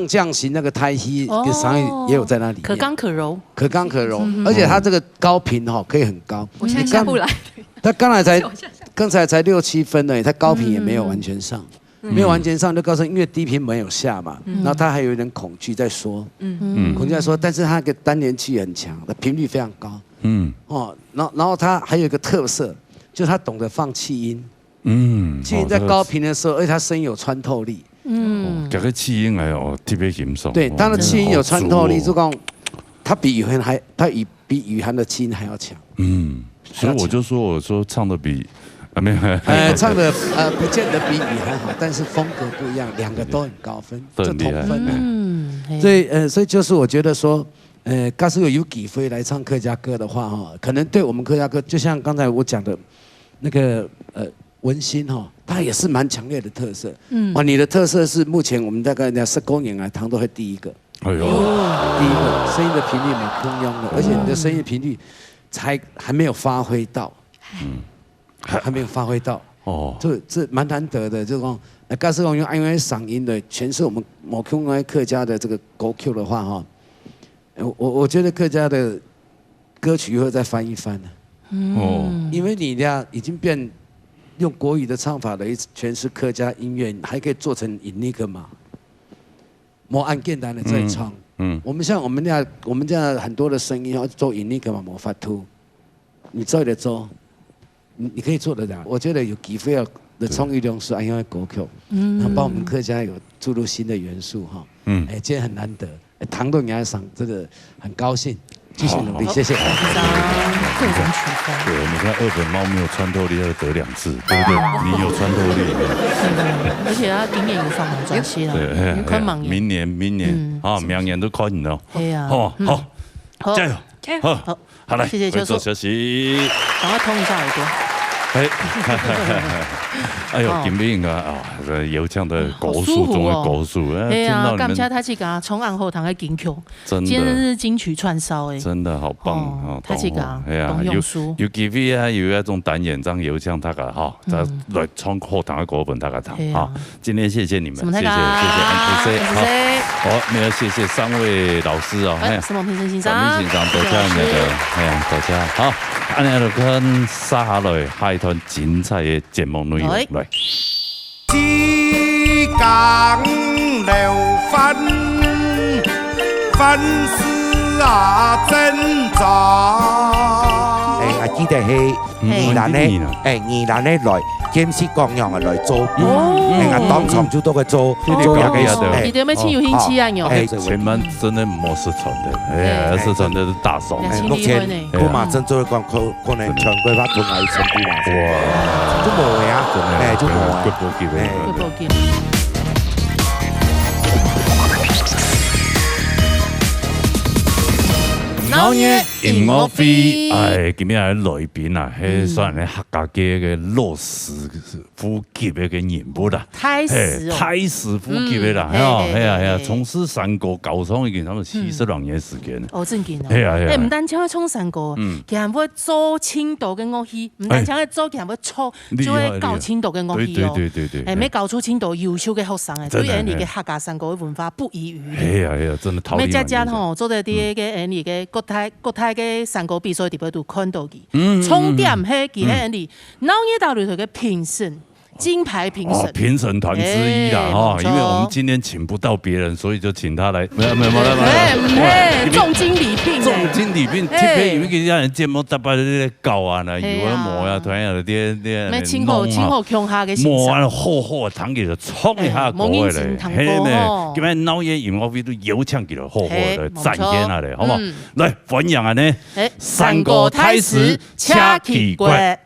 將型那個胎戲的聲音也有在那裡面，可剛可柔，而且它這個高頻哈可以很高，我現在下不來，他剛才才6-7分而已，他高頻也沒有完全上。沒有完全上就告訴，因為低頻沒有下嘛，然後他還有一點恐懼在說，恐懼在說，但是他個單連器很強，他頻率非常高，然後他還有一個特色，就是他懂得放氣音，氣音在高頻的時候，而且他聲音有穿透力，這個氣音還有特別輕鬆，對，他的氣音有穿透力，就講他比雨涵的氣音還要強，所以我說唱得比。唱的不見得比雨涵好，但是風格不一樣，兩個都很高分，就同分。所以就是我覺得說，假使有幾飛來唱客家歌的話哈，可能對我們客家歌，就像剛才我講的那個文心哈，它也是蠻強烈的特色。你的特色是目前我們大概10公演來堂都會第一個，第一個聲音的頻率蠻空庸的，而且你的聲音頻率還沒有發揮到。還沒有發揮到這蠻難得的。就講，假設我用安徽嗓音的詮釋我們某 Q 客家的這個國 Q 的話哈，我覺得客家的歌曲會再翻一翻的。因為你倆已經變用國語的唱法來詮釋客家音樂，還可以做成 Enigma。没按简单的在唱。我们像我们这样很多的声音要做引力根本没法度，你做得做，你可以做得了。我觉得有机会的创意中是安样歌曲，然后帮我们客家有注入新的元素哈。今天很难得，唐顿牙赏这个很高兴。继续努力，谢谢。各种曲风。对，你看二本猫没有穿透力，要得2次，对不对？你有穿透力。而且他今年有放很专辑了，对，快忙明年啊，明年都可以了。对啊。好，加油！好来，谢谢教授。休息。赶快通一下耳朵。哎呦，金美英啊，油腔的国术中的国术，对啊，感谢他去讲冲岸后堂的金曲，真的，今天是金曲串烧哎，真的好棒啊！他去讲，哎呀，有机会啊，有那种单演张油腔他个哈，来冲后堂的国本他个堂啊。今天谢谢你们，谢谢 NPC， 好，没有谢谢3位老师哦，什么评审欣赏，多谢那个，多谢好，安尼就跟沙下来下一段精彩的节目内容来。枝江流分，分丝啊真杂。记得係宜蘭咧，宜蘭咧來檢視各樣嘅來做，當場就都會做下嘅事。你哋有冇親有興趣啊？前面真的冇失傳的，失傳的是大嫂。目前古馬真做講可能全國發做藝成都嘛，都冇呀，都冇啊，good ball game。老爺音樂會，今日喺裏邊啊，係算係客家嘅落實副級嘅人物啦，太史副級嘅啦，係啊，從事山歌高唱已經差唔多40年時間。哦，真嘅係啊，唔單止會唱山歌，其實會做青島嘅樂器，唔單止會做，其實會唱，就會教青島嘅樂器咯。對，咩教出青島優秀嘅學生誒，對人哋嘅客家山歌嘅文化不遺餘力。係啊，真係頭。咩家吼做到啲嘅人哋嘅國泰嘅山歌比賽地方都看到佢，重點係佢喺人哋農業大擂台嘅評審。金牌評審，評審團之一啦，哈，因為我們今天請不到別人，所以就請他來。沒有，重金禮聘，特別因為佢啲人節目特別啲教啊，嗱，有啲磨啊，團啊啲咩清河強下嘅磨啊，好彈佢就衝一下過嚟，係呢，咁樣鬧嘢音樂會都有唱佢就好嚟展現下嚟，好嘛？來分享下呢，山歌太史車奇怪。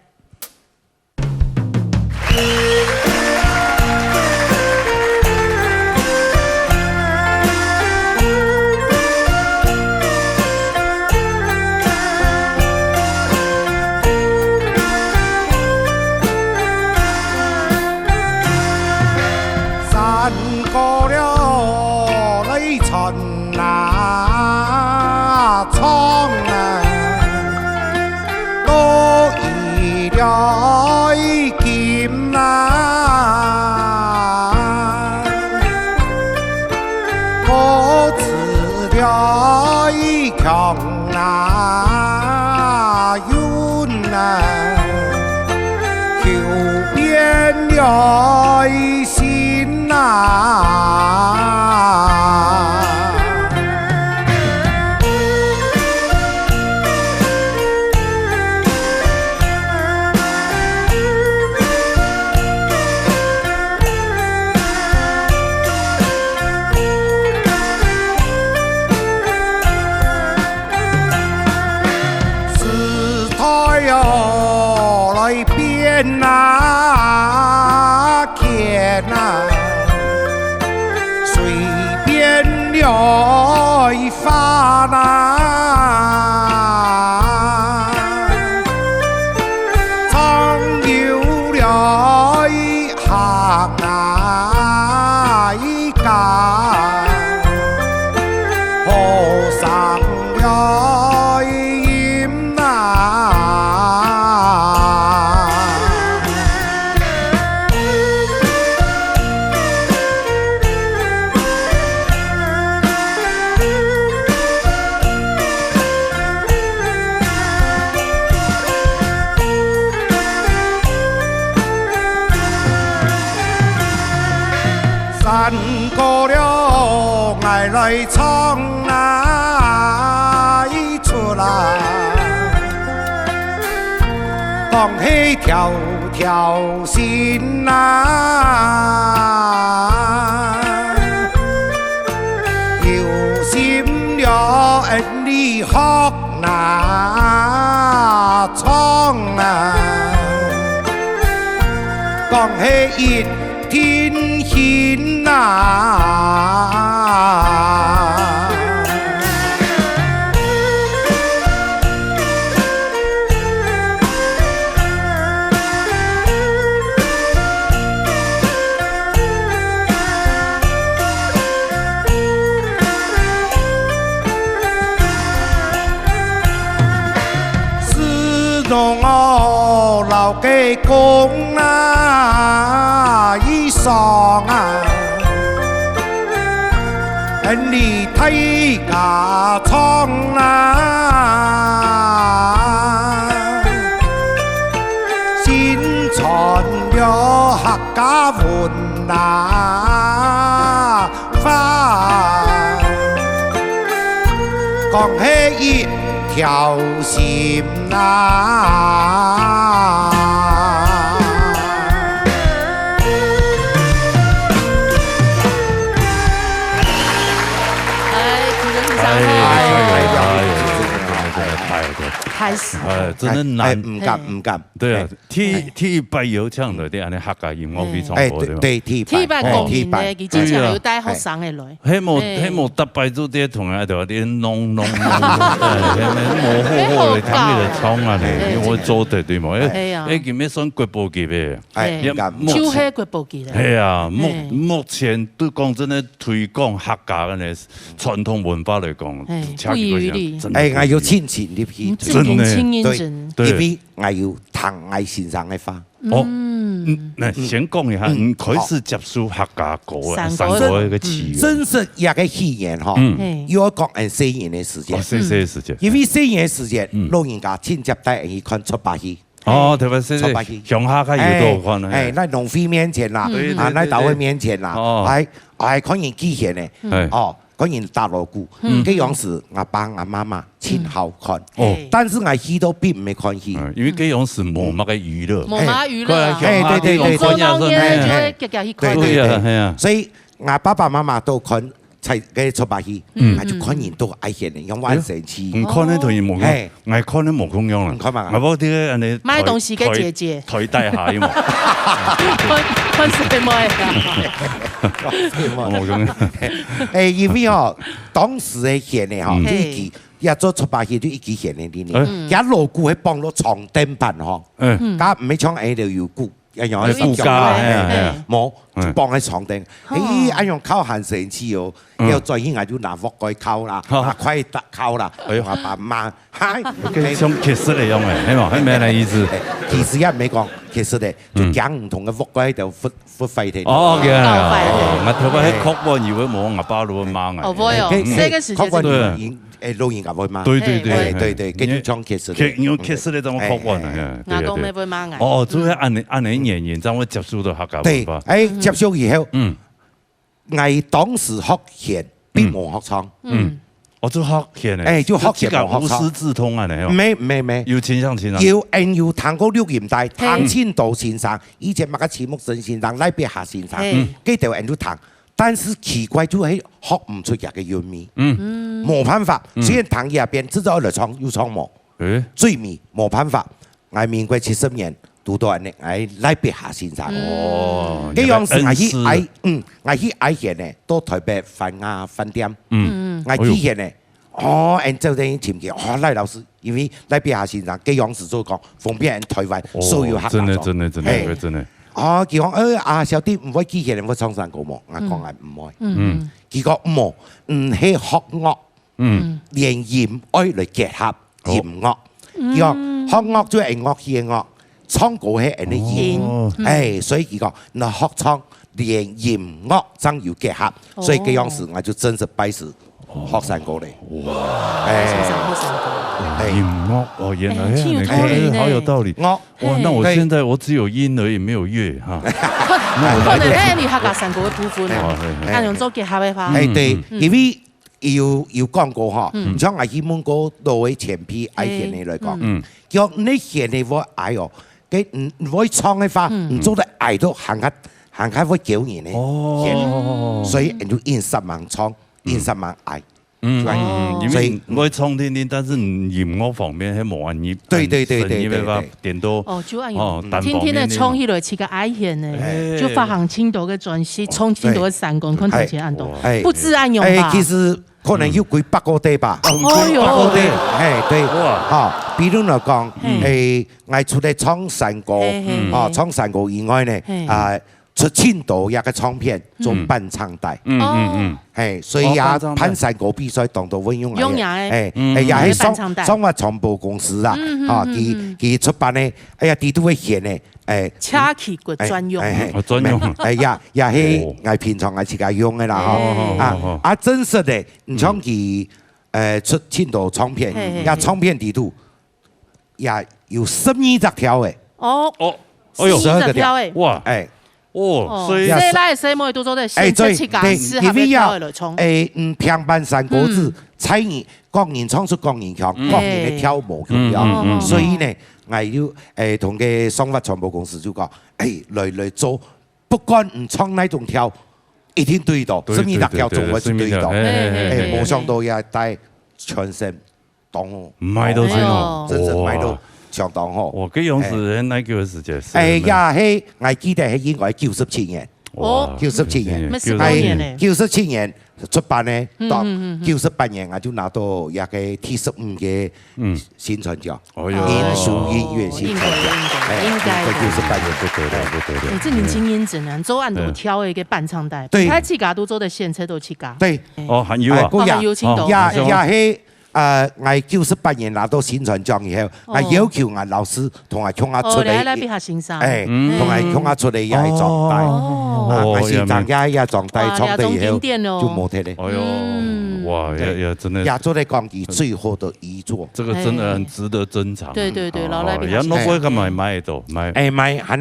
山歌了在窗那一出来，讲起条条线啊，有心了你学那窗啊，讲起一天线啊。弄我老嘅公啊，衣裳啊，你睇架窗啊，先傳咗客家碗啊花，講起一條線啊。开始，真的难，唔敢，对啊，第一摆有唱的，对安尼客家音乐非常好，对，第一摆公平的，佢之前有帶學生嘅來，希望搭擺做啲同樣就啲弄，模糊嘅聽佢就唱啊嚟，我做對對冇，誒叫咩算國寶級嘅，就係國寶級嘅，係啊，目前都講真係推廣客家嘅傳統文化嚟講，不遺餘力，我要親切啲去。對，因為我要彈我先生嘅花。哦，那先講一下，開始接觸客家歌啊，山歌嘅起源。真是一個起源哈，要講4年嘅時間。4年時間。因為4年時間，老人家親接帶人去看出白戲。哦，特別是鄉下嘅有多看啊。那農會面前啦，那大會面前啦，係看人機械嘅，哦。嗰人大鑼鼓，嗰樣是我爸我媽媽親好看，但是我戲都並唔係看戲，因為嗰樣是冇乜嘅娛樂，冇乜娛樂，對，係啊，所以我爸爸媽媽都看睇嘅出白戲，我就看人都愛睇嘅，用玩神氣，唔看呢同人冇用，我看呢冇功用啦，我冇啲人哋買東西嘅姐姐，台底下嘛。看什麼呀？因為哦，當時嘅戲呢，吼，一做出白戲都一支戲呢啲呢，一鑼鼓係幫到床墊板嗬，家唔係唱喺度搖鼓，一樣係冇幫喺床墊，一樣靠行成次哦，又再起我就拿鑊蓋靠啦，快得靠啦，我爸媽，係，像鐵絲嚟用嘅，係嘛？係咩嚟意思？其實一味講，其實咧就揀唔同嘅鑊蓋喺度復廢嘅。哦，嘅，我頭先喺曲波搖嘅冇，我爸老媽嘅。哦，會哦，這個時間老人家會罵。對，跟住唱其實。用其實咧怎麼曲波啊？我講咩會罵嘅？哦，主要按你演員，怎麼接觸到客家文化？接觸以後，我當時學弦並冇學唱。我就學弦咧，就學弦冇學唱。無師自通啊，你沒。要親上親啊。要彈過錄音帶，譚千道先生，以前乜嘅錢木順先生、賴碧霞先生，幾條人都彈，但是奇怪就係學唔出嚟嘅韻味。冇辦法，雖然彈入邊，至少嚟唱又唱冇。最尾冇辦法，我民國70年。讀到人哋係賴碧霞先生，呢樣是我去愛弦咧，到台北飯店，我去弦咧，人就等於潛嘅，賴老師，因為賴碧霞先生呢樣是做講方便人台灣所有客家莊，真的。佢講小弟唔會去弦，我唱山歌冇，我講係唔會，結果唔係學樂，連音愛嚟結合音樂，佢講學樂就係樂器嘅樂。唱歌係人哋演，所以佢講，那學唱連音樂真要結合，所以嗰樣時我就真是拜師學山歌嚟。音樂哦，原來你講好有道理。哇，那我現在我只有音而已，沒有樂哈。可能係你客家山歌嘅部分啊，用做結合嘅話。對，因為有講過哈，像我希望個作為前批愛獻的來講，叫你獻的我愛哦，佢唔會創嘅話，唔做得愛到行開會叫人嘅獻，所以人就10萬創，10萬愛。因為我創天，但是音樂方面係冇按你，對，點都就按天天的創起來是個愛獻的，就發行青島嘅專輯，創青島嘅3公看頭前按到，不止按用吧？其實可能有幾百個地吧，百個地，對，哈，比如嚟講，我出嚟創3個，創3個以外呢，出青島一個唱片做伴唱帶，所以也攀3個比賽當到運用嚟，也係雙華傳播公司啊，佢出版呢，啲都會獻呢，車器個專用，也係我平常我自己用嘅啦，真實嘅，唔像佢出青島唱片，也唱片地圖也有12隻條嘅，12隻條嘅，哇，所以這來什麼都做得先出去講是還沒跳來衝，平板3個字，猜你國人唱出國人腔，國人嘅跳舞咁，所以呢，我要同嘅雙發傳播公司就講，來做，不管唔唱哪種跳，一定對到，12隻跳做我是對到，冇想到也帶全身當賣到先哦，真正賣到。相當好。我嗰樣時那個時間，也係我記得係應該97年，97年，係97年出版呢，到98年我就拿到一個第15嘅新傳獎，藝術音樂新傳獎，應該98年不得了。這年輕人真係做按都挑嘅一個伴唱帶，佢自家都做得現車都自家。對，還有啊，還有青島，也係。我98年拿到新傳獎以後，我要求我老師同我唱下出嚟，同我唱下出嚟也係狀態，我現場也狀態唱得以後就冇睇咧。哎呦，哇，也真的，也做嚟講佢最後的遺作，這個真的很值得珍藏。對，老來比較。人攞個買到，買係你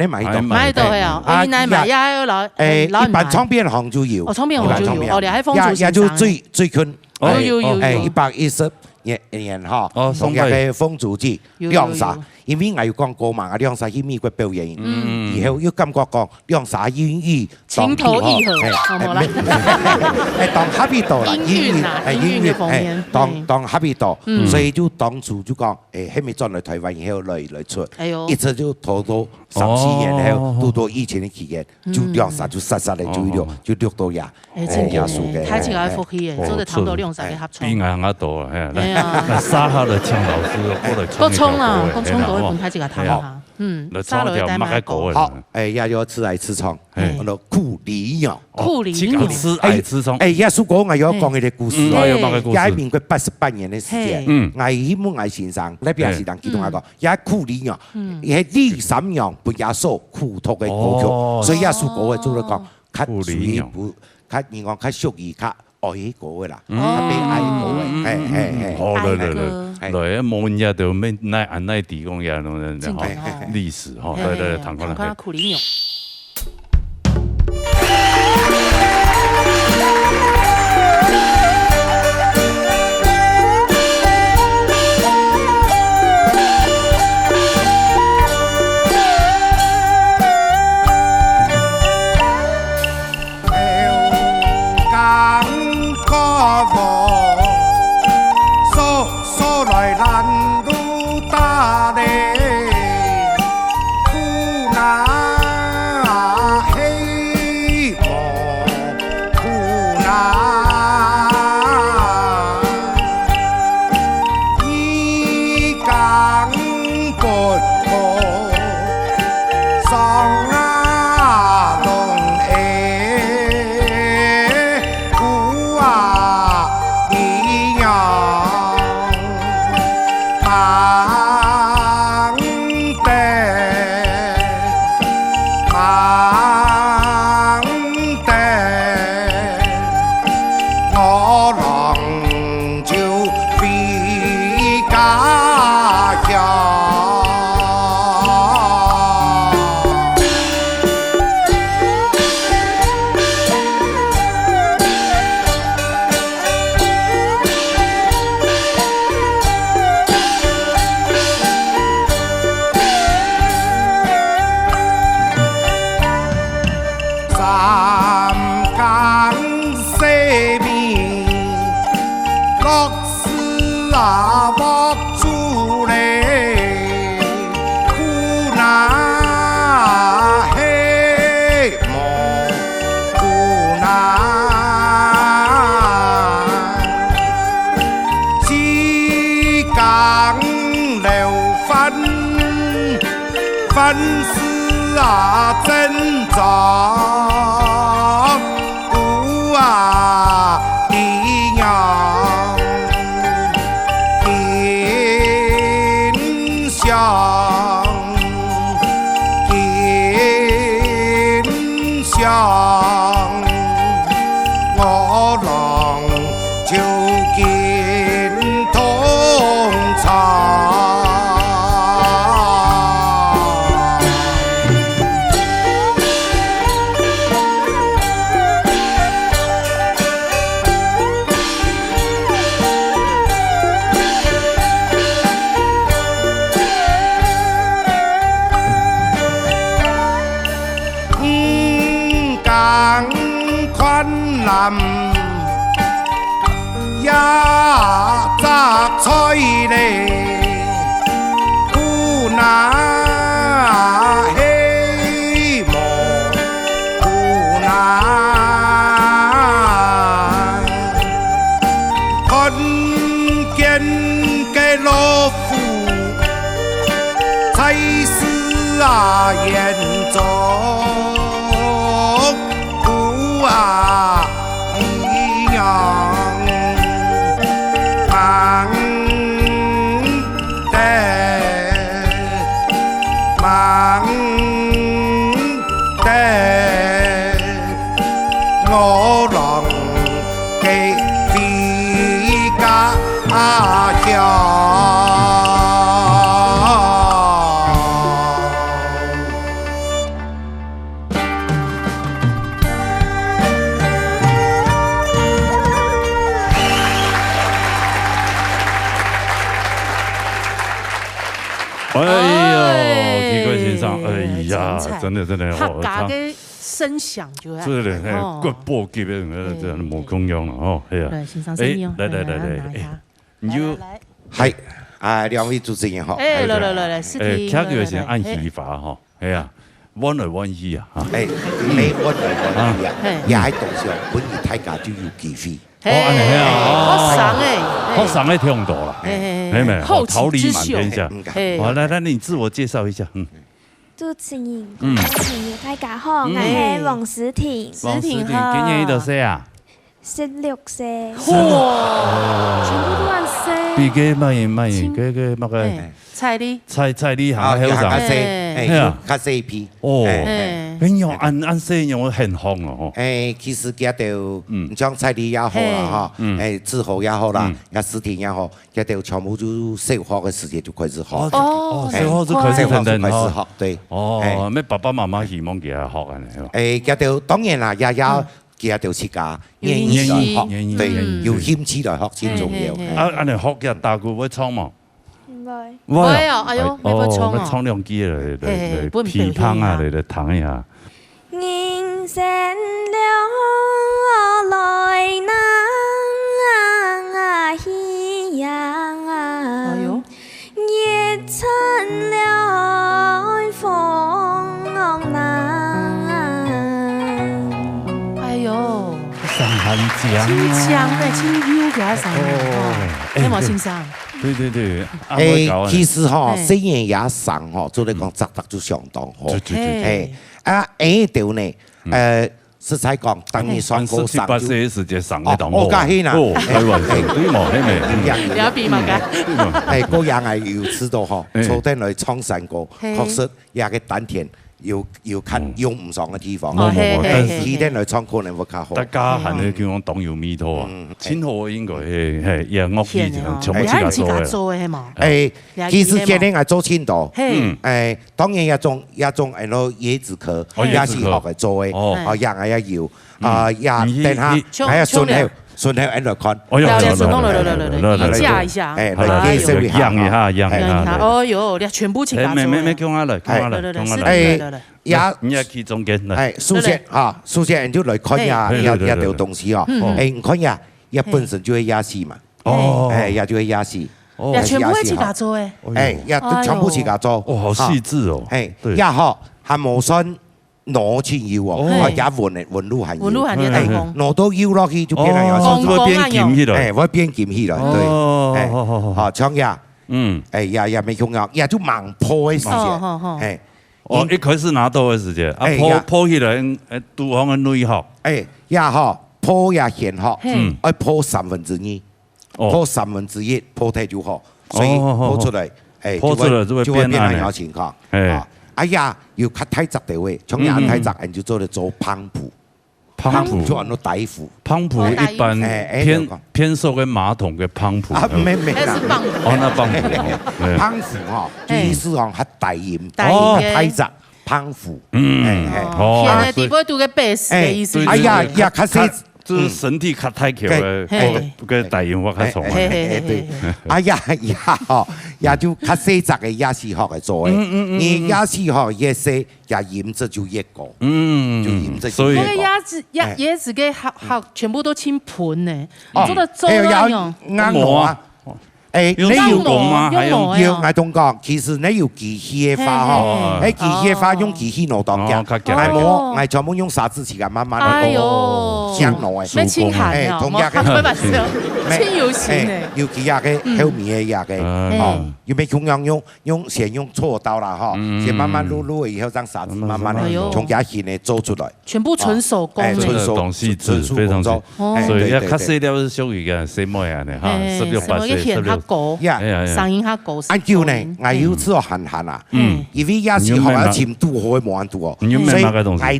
買到係啊，原來買也老一般唱片行就有，唱片行就有，你喺豐田也就最近110年哈，同日嘅風燭節亮沙，因為我要講過嘛，亮沙去美國表演，然後要感覺講亮沙英語情投意合，當 happy 到啦，英語當 happy 到，所以就當初就講喺咪轉嚟台灣以後來出，一直就拖到3-4年後，到疫情嘅期間，就亮沙就殺嚟就錄到呀，藝術嘅，睇起來福氣嘅，做得差唔多亮沙嘅合唱，比硬得多啊，那沙下的唱老師過來唱，衝啊，衝嗰一本睇住個睇下，沙來帶埋個好，也要吃愛吃唱，我哋庫里鳥，庫里鳥，吃愛吃唱，耶穌講我要講佢哋故事，喺民國88年嘅時間，我希望我先生那邊是人記同我講，也庫里鳥，係第三樣被耶穌庫托嘅歌曲，所以耶穌講嘅做嚟講，較屬於不，較你講較屬於較。愛國嘅啦，被愛國嘅，好來，冇人就咩奈地公嘢咁樣，歷史哈，對，談過啦。庫里鳥。凡事啊挣扎，不啊的娘，天香，天香，我郎就见通茶。也摘菜嘞，苦那希望，苦那看见嘅老夫，才是啊严重，苦啊一样。我郎嘅飛家鄉。真的，客家嘅聲響就係，是的，國寶級嘅這冇共樣哦，係啊。欣賞聲音，來，你就係兩位主持人好，來，是的。客家先按戲法嗬，係啊，彎來彎去啊，你彎來彎去啊，也喺路上本來大家都要記飛。學生嘅聽到啦，係咪？桃李滿天下。好，來，你自我介紹一下，主持人，大家好，我係黃詩婷。黃詩婷，今年幾多歲啊？16歲。哇！全部都按歲。比嘅乜嘢？蔡麗。蔡麗行喺後生，較細批。哦，咁樣按歲樣很紅咯。其實佢就像蔡麗也好啦，嚇，志豪也好啦，也詩婷也好，佢就全部就小學嘅時間就開始學。哦，小學就開始學，對。哦，咩爸爸媽媽希望佢學啊？佢就當然啦，也佢就自家願意來學，對，要堅持來學先重要。啊，你學嘅大鼓會唱嘛？唔會啊！哎呦，你會唱啊？唱兩句嚟批判啊，嚟彈一下。人生了來那夕陽，夜餐了風浪。哎呦，上很強，清香嘅清幽嘅上，你冇欣賞？對，其實哈，雖然也上哈，做嚟講習得就相當好。條呢，實在講，等你上高上就18時間上嘅檔。我家希啦，係喎，對冇，係咪？有邊嘛㗎？嗰樣係要知道哈，坐低嚟唱山歌，確實也嘅丹田。要看用唔上嘅地方，但係呢啲嚟唱可能會較好。大家係你叫我當有味道啊，千號應該係也樂器全部自己做嘅。其實今年係做千道，當然一種係攞椰子殼，也是學嚟做嘅，也係要，也等下係啊順後喺度看，來架一下，讓一下，哦呦，你全部請假做。咩叫我來，你也去中間嚟。首先人就來看下一條東西哦，你看下，一本身就係亞視嘛，也就係亞視，全部係自己做嘅，也全部自己做，哦，好細緻哦，也好，係無算。攞錢要喎，也換路行要，攞到腰落去就變咗會變劍起來，會變劍起來，對，唱也，也未用啊，也就盲破嘅時間，哦，一开始拿刀的时间，啊，抱起来，对方的女吼，也吼，抱也现吼，要抱1/3，抱1/3，抱太就好，所以抱出来，抱出来就会变那样情况。哎呀，有较太杂的位，从亚太杂，就做胖脯。胖脯就按照大夫，胖脯一般偏瘦跟马桶跟胖脯。没啦，哦，那胖脯，胖脯哈，意思讲较大盐，太杂胖脯。现在地方都个 base 的意思。哎呀，也较细。就是身体较太强的，个大烟花较重。对，啊呀吼，也就较细杂的也是学来做的。你也是吼越细，也颜值就越高。就颜值。所以那个椰子给好全部都清盆呢，你做的粥那种。磨啊。你要磨吗？用我同講，其實你要機器的花吼，機器的花用機器攞當嘅，我磨，我全部用砂紙匙慢慢嚟磨，香糯嘅。咩清寒啊？同樣嘅，清油型嘅。要幾下嘅後面嘅下嘅，哦，要咩同樣先用锉刀啦，哈，先慢慢擼以後，讓砂紙慢慢嚟從家線嚟做出來。全部純手工，懂細緻，非常細。所以要較細條是屬於嘅細妹啊，哈，16、18歲。聲音較高。按照呢，我要知道閒閒啊，因為也是學一程度可以冇按度哦，所以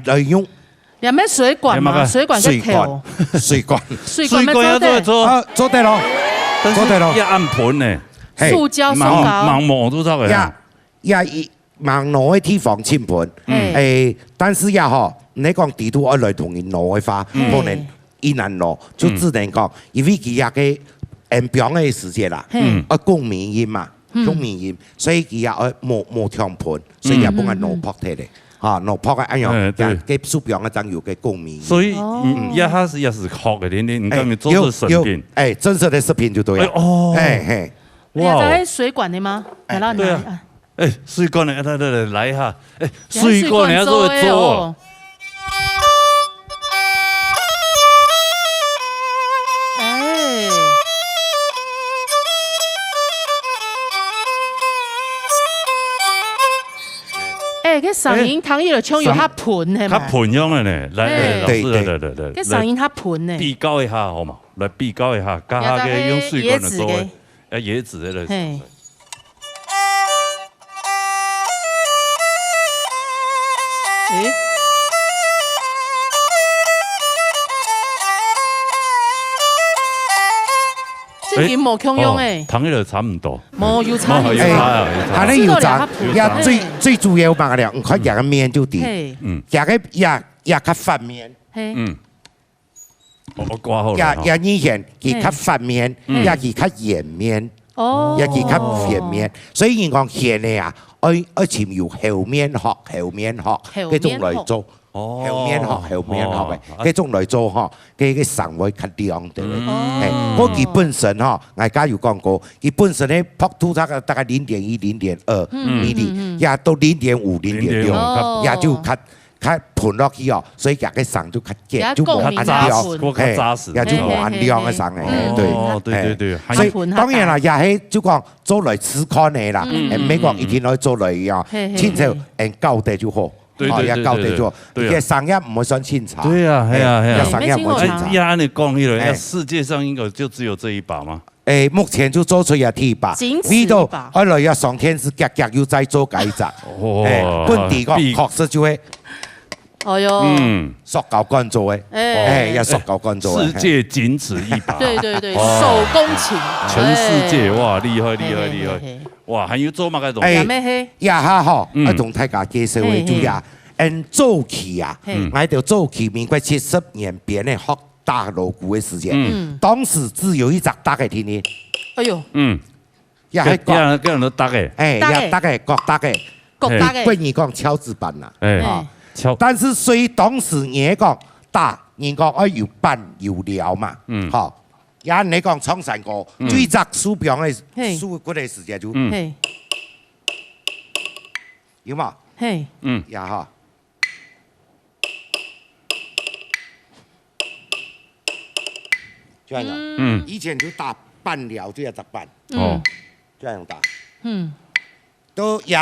我用。有咩水管嗎？水管嘅條。水管要做得咯，做得咯。要按盤呢，塑膠手膠。盲磨都得嘅。盲攞嘅地方清盤，但是也嗬，你講地圖我來同人攞嘅話，可能一難攞，就只能講，因為佢也嘅。表嘅時間啦，共鳴音嘛，共鳴音，所以佢也冇唱盤，所以也幫人攞拍睇嚟，嚇攞拍嘅一樣，嘅書表嘅真有嘅共鳴。所以也是學嘅，你剛才做是視頻，真實的視頻就對了。哦，哇！在水管的嗎？對啊，水管的，來一下，水管你要做做。cái聲音唐伊就唱有較盤係咪？較盤樣嘅呢，來老師來，cái聲音較盤呢。比較一下好嘛，來比較一下，加下嘅用水管嚟做嘅，椰子嘅嚟。這件冇強用誒，唐伊就差唔多。冇要差，他那有差，也最主要嘛了，佢夾個面就啲，夾個也較翻面。我掛好啦。也以前佢較翻面，也佢較圓面，也佢較圓面，所以人講現咧啊，愛潛要後面學，嗰種來做。後面學嘅，嗰種來做嗬，佢聲會較亮啲。我佢本身嗬，我家有講過，佢本身咧拍圖大概0.1、0.2米哩，也到0.5、0.6，也就較盤落去哦，所以也個聲就較夾，就冇按亮，也就冇按亮嘅聲嘅。對，所以當然啦，也係就講做來試看嘅啦，美國一定可以做來樣，清楚教得就好。也交代咗，嘅聲音唔會算清楚。對啊，係啊，聲音唔會清楚。呀，你講起來，世界上應該就只有這一把嗎？目前就做出一第一把，呢度後來要上天是夾夾要再做改造。本地個確實就係，哎呦，塑膠罐做嘅，要塑膠罐做。世界僅此一把。對，手工琴，全世界哇，厲害！哇，還有做乜嘅東西？呀哈吼，我同大家介紹嘅就呀，做起啊，我就做起民國70年邊嘅學大鑼鼓嘅時間，當時只有一隻大嘅天氣。哎呦，也係各人都大嘅，也大嘅，各大嘅，歸你講敲字板啦，但是雖當時嘢講大，人講要板要料嘛，嗬。也你講唱山歌，最早書表嘅書嗰啲時間就有嘛？也嚇，這樣以前就打板料就要打板，這樣打，都也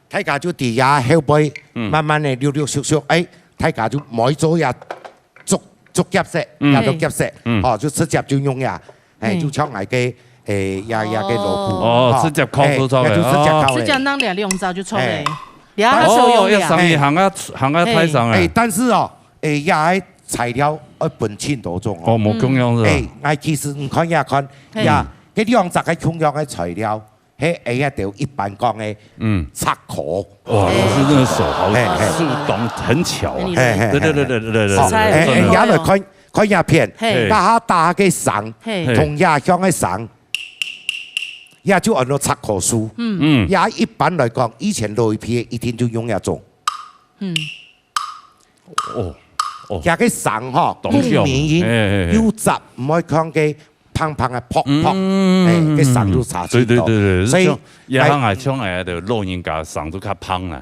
大家就底下後背慢慢的溜溜縮縮，大家就每組也逐夾式，也都夾式，就直接就用呀，就唱嚟嘅呀嘅鑼鼓，直接敲都唱嘅，直接當倆用招就唱嘅，要上一行啊台上誒，但是也係材料本錢多種冇共用是吧？其實唔看也看，呀，嗰兩隻嘅共用嘅材料。一條一般講嘅，插殼。哇，老師那個手好是懂很巧啊！對，也來看影片，打打嘅繩，同也向嘅繩，也就按照插殼書。也一般來講，以前內皮一天就用一種。也嘅繩嗬，不綿要雜，唔可以講嘅。胖胖的泡泡，個嗓都差最多。對，所以也行係唱嚟就老人家嗓都較胖啦，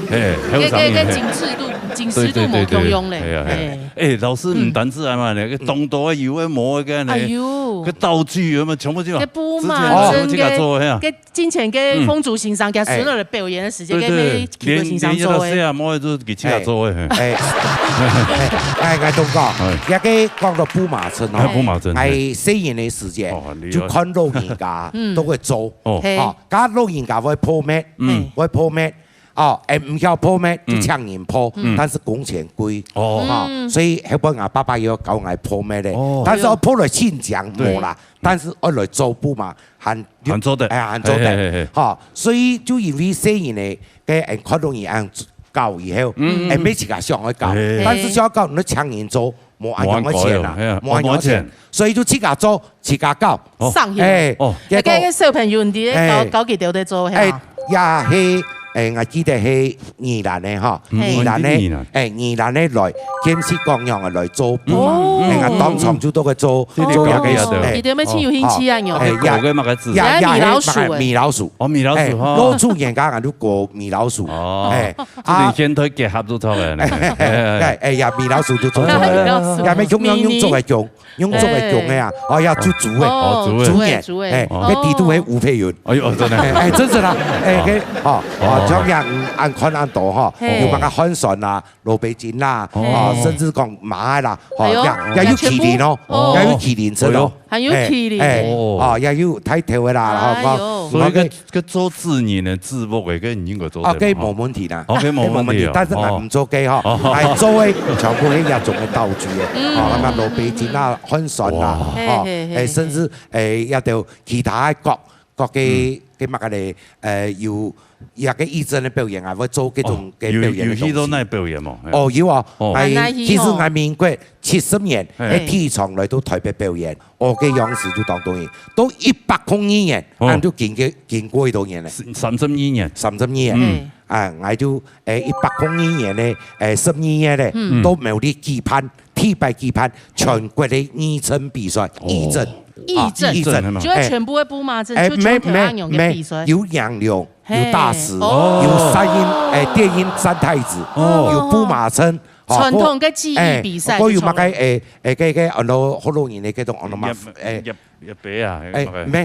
個緊實度冇共用咧。老師唔單止係嘛，個動作有嘅冇嘅呢，個道具有冇全部就。個布嘛，個之前個風燭欣賞，佢所有的表演的時間，個咩風燭欣賞做嘅。連冇都佢自己做嘅。我都講，一個講到布馬村哦，係4年嘅時間，就看老人家都會做，假老人家會破咩？會破咩？唔曉破咩就搶人破，但是工錢貴，所以後邊我爸爸要教我破咩咧，但是我破來現場冇啦，但是我來做布嘛，很做得，很做得，所以就因為4年嘅看老人家教以後，每次個上去教，但是上教你搶人做。冇按用嘅錢啦，冇按用錢，所以就自家做，自家教。上去，一個小朋友啲搞幾條在做係嘛？也係我記得係宜蘭嘅嗬，宜蘭嘅來，兼是各樣嘅來做布嘛，我當場就都去做一個。你哋咩先有興趣啊？米老鼠，老鼠人家都過米老鼠，你先推結合都錯嘅，呀米老鼠就做出來，呀咩用做嚟用。用做嘅用嘅啊，要煮煮嘅，個地都係吳佩雲，真係，真是啦，將人按看按度嗬，要把個漢順啊、羅比戰啦，甚至講馬啦，也要麒麟咯，也要麒麟出咯，還有麒麟，也要睇條嘅啦，所以個做自然嘅字幕嘅，佢應該做得。佢冇問題啦，冇問題，但是我唔做嘅嗬，係做嘅全部係一種嘅道具嘅，咁啊羅比戰啦。很順啦，甚至一條其他各嘅乜嘅要一個義診嘅表演啊，會做嗰種嘅表演嘅東西。有都那表演嘛？有啊，其實喺民國70年喺體育場嚟到台北表演，我嘅樣式就當導演，到102年，我都見過呢度嘢咧。32年，我就102年咧，12年咧都冇啲舉辦。替代舉辦全國的義診比賽，義診，就係全部嘅布馬陣，就全台用嘅比賽。有楊柳，有大師，有電音三太子，有布馬陣。傳統嘅技藝比賽。我有乜嘅好多年嘅嗰種，一比啊，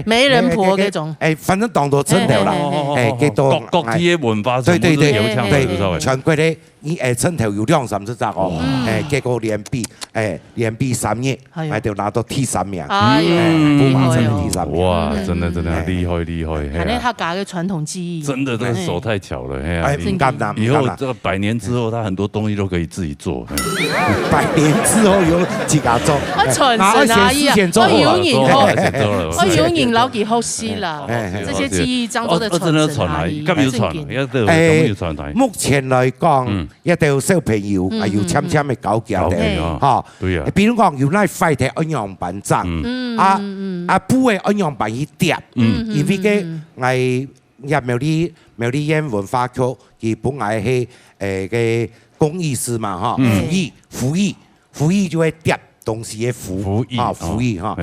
媒人婆嗰種，反正當到真條啦，各地嘅文化全部都有唱嘅，全國嘅真條有2-3隻哦，結果連比3年，我就拿到第3名，布馬真係第3名，哇，真的厲害，係呢客家嘅傳統技藝，真的都手太巧了，唔敢啦，以後這個100年之後，他很多東西都可以自己做，100年之後有自家做，我傳承阿姨啊，我有人老幾好事啦，這些技藝當中的傳承阿姨，目前來講，一定要小朋友係要參嘅搞腳嘅，嚇，比如講要拉快嘅安陽板爭，布嘅安陽板一疊，因為嘅係入苗栗縣文化局，佢本來係嘅工藝師嘛，嚇，胡藝就會疊。當時嘅服役哈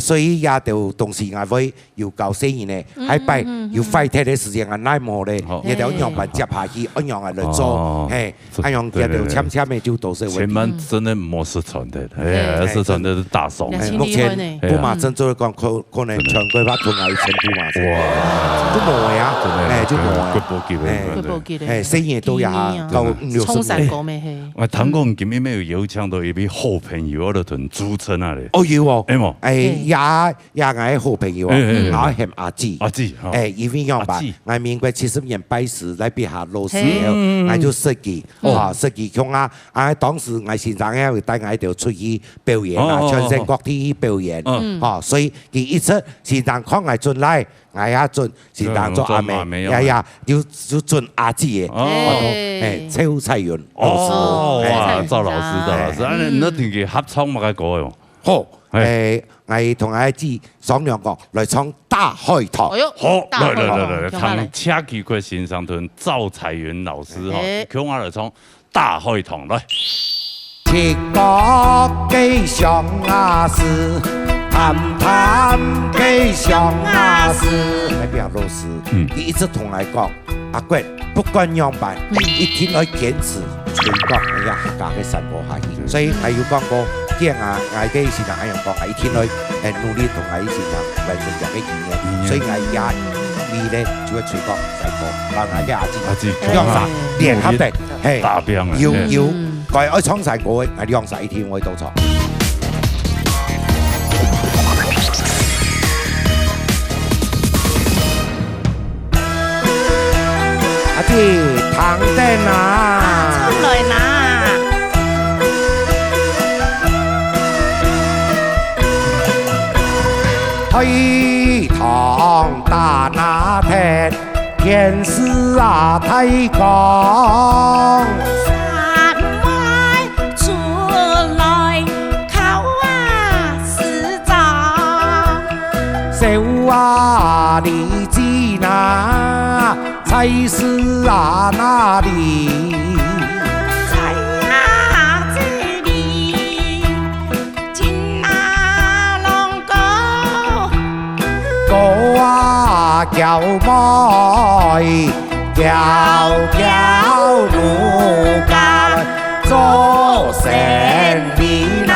所以也就當時我會要教生意呢，喺拜要快啲嘅時間啊，耐冇咧，一條樣板接下去，一樣嚟做，一樣一條簽嘅就都是。前面真的冇失傳的，失傳的是大嫂。目前布馬鎮做講可能全國把同係全部馬鎮，都冇呀，就冇呀，生意都也到衝散過咩戲？我聽講今日沒有請到一位好朋友嗰度組成啊咧。哦有喎，也我好朋友啊，我係阿志，因為樣吧，我民國70年拜師來別下老師了，我就設計，設計腔啊，當時我先生咧會帶我哋出去表演啊，全省各地表演，所以佢一出先生看我進來，我也進先生做阿妹，要進阿志嘅，超彩雲老師，哇，趙老師，你一定嘅合唱乜嘅歌喲？好。我同阿志商量過來唱大海棠。好，來，唱車奇怪先生同趙彩雲老師哈，叫我來唱大海棠來。七個吉祥啊事，談吉祥啊事。那邊老師，佢一直同我講，阿貴不管樣辦，一定要堅持全國嘅客家嘅生活下去。所以我要講過。即係我嘅先生一樣講，我一天去努力同我先生為成就嘅意義，所以我也呢咧就喺全國細個，嗱我嘅阿志兩曬聯合的，係要佢愛創晒我，我兩曬一天我到錯。阿志唐燈啊，出來拿。海棠大那天，天是啊太光。山外出來靠啊市長，手啊你知那才是啊那裡。叫妹，叫母家做生意啦。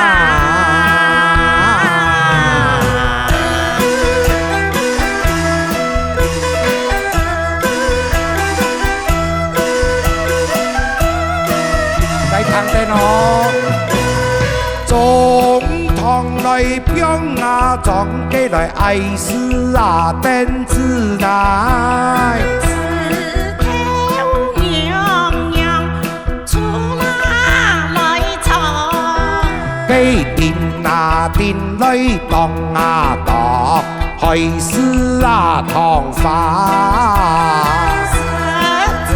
來聽聽我，總統來表啊，總給來愛是啊，等子來。定來當啊當，開始啊燙花。十指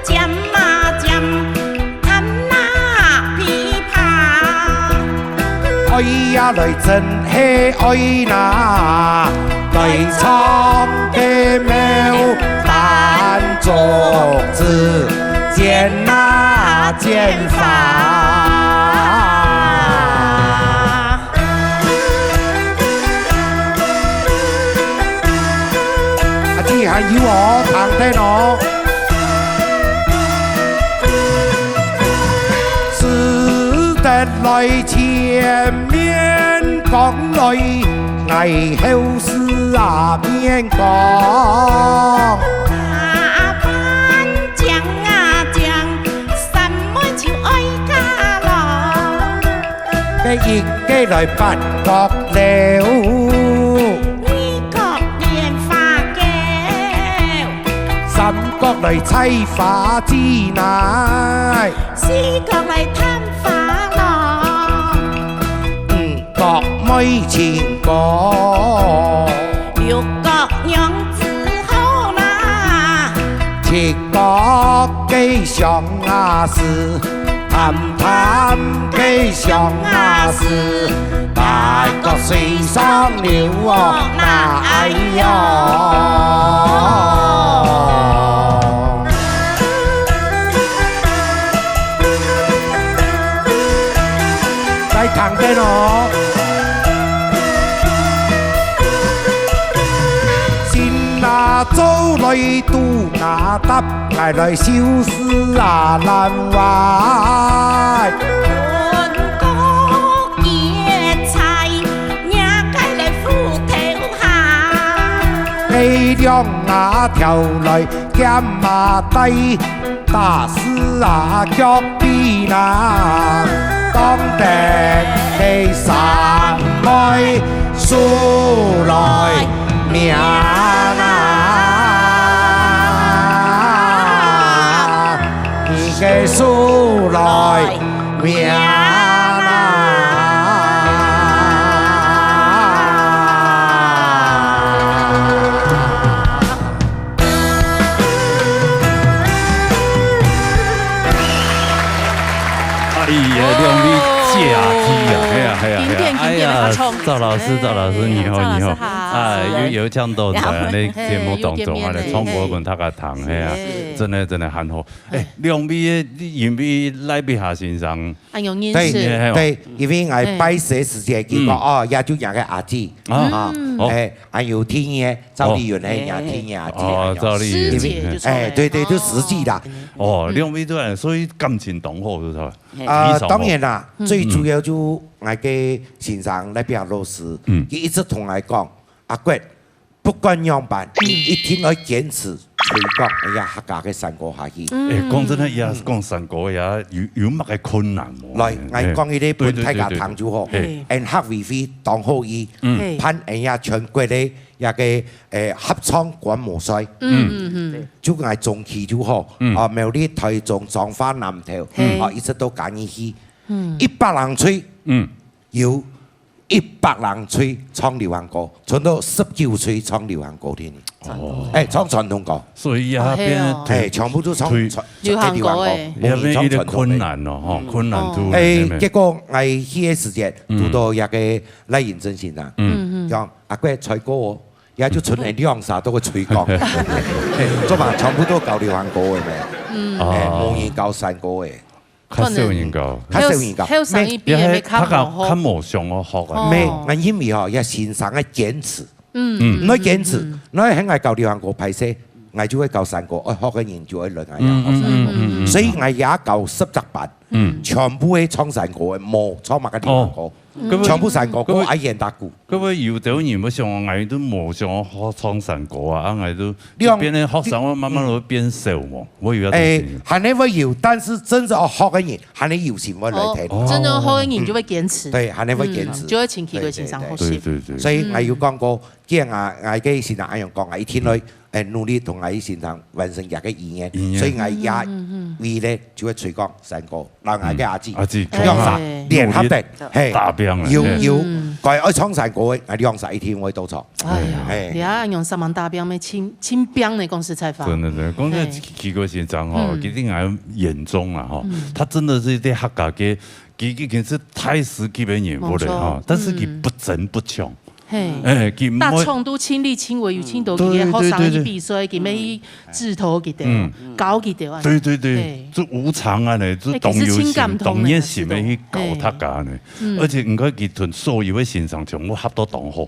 尖啊尖，彈啊琵琶。愛呀來真係愛那，來唱嘅妙彈竹子，剪啊剪髮。還要我聽聽我，是得來前面講來，危後事啊面講。阿班講啊講，三妹就愛家咯。嘅熱嘅來不覺了。三角來採花之內，四角來探花咯，五角妹情歌，六角娘子好啦，七角吉祥啊事，談吉祥啊事，八角水上流哦那哎喲。旁边哦。先拿走来拄牙搭，挨来小事啊难坏。两牙跳来减啊低，大师啊脚比那，当地去山来数来命啊，你嘅数来命。赵老师，你好，有腔都在那节目当中，啊，创国文他个堂，嘿啊，真的很好。两位因为来比下先生，对，因为我拜师时节，结果哦，也就两个阿姐啊，还有天爷赵丽云咧，也天爷阿姐，哦，赵丽云，对，都实际的。哦，两位都係，所以感情同好是吧？當然啦，最主要就我嘅先生那邊老師，佢一直同我講，阿國不管樣辦，一定要堅持推廣哎呀客家嘅山歌下去。講真咧，也講山歌也有乜嘅困難喎？來，我講呢啲本體家堂就好，人客為非當好意，盼哎呀全國咧。一個合唱觀摩賽，就係中期就好，啊，苗栗、台中、彰化、南投，啊，一直都揀呢去，100人吹，有100人吹唱流行歌，唱到19吹唱流行歌添，唱傳統歌，所以啊邊全部都唱流行歌誒，有啲困難咯，嗬，困難都結果我去嘅時節，遇到一個賴仁真先生，講阿哥吹歌喎。也就純係兩沙都會吹講，做埋全部都教流行歌嘅咩？冇人教山歌嘅，較少人教，較無上我學嘅。咩？我因為嗬，也先生嘅堅持，唔可以堅持，我喺我教流行歌派些，我就會教山歌，我學嘅人就會輪下，所以我也教17班，全部係唱山歌嘅，冇唱埋嘅流行歌。全部山歌，嗰個演打鼓。嗰個有啲人要上藝都冇上學唱山歌啊，藝都變咧學生慢慢會變少喎。我有係你會有，但是真正學嘅人係你有心會來聽。真正學嘅人就會堅持。對，係你會堅持。就會前期嘅先生學習。所以我要講過，既然我嘅先生一樣講，我一天內努力同我嘅先生完成一個意願，所以我也為咧就會推廣山歌，讓我嘅阿姊讓啥聯合的係。要佢愛唱山歌嘅，兩十一天我都唱。你啊用10萬大兵咩清兵的公司採訪。真的，講這幾個先生吼，佢哋喺眼中啊吼，他真的是啲客家嘅，佢已經是太師級嘅人物了哈，但是佢不爭不搶。大創都親力親為，有親到佢嘅學生去比賽，佢咩指頭佢哋，搞佢哋啊。對，就無償啊呢，就動業心嘅去搞他家呢，而且唔該佢同所有嘅先生全部合到同好。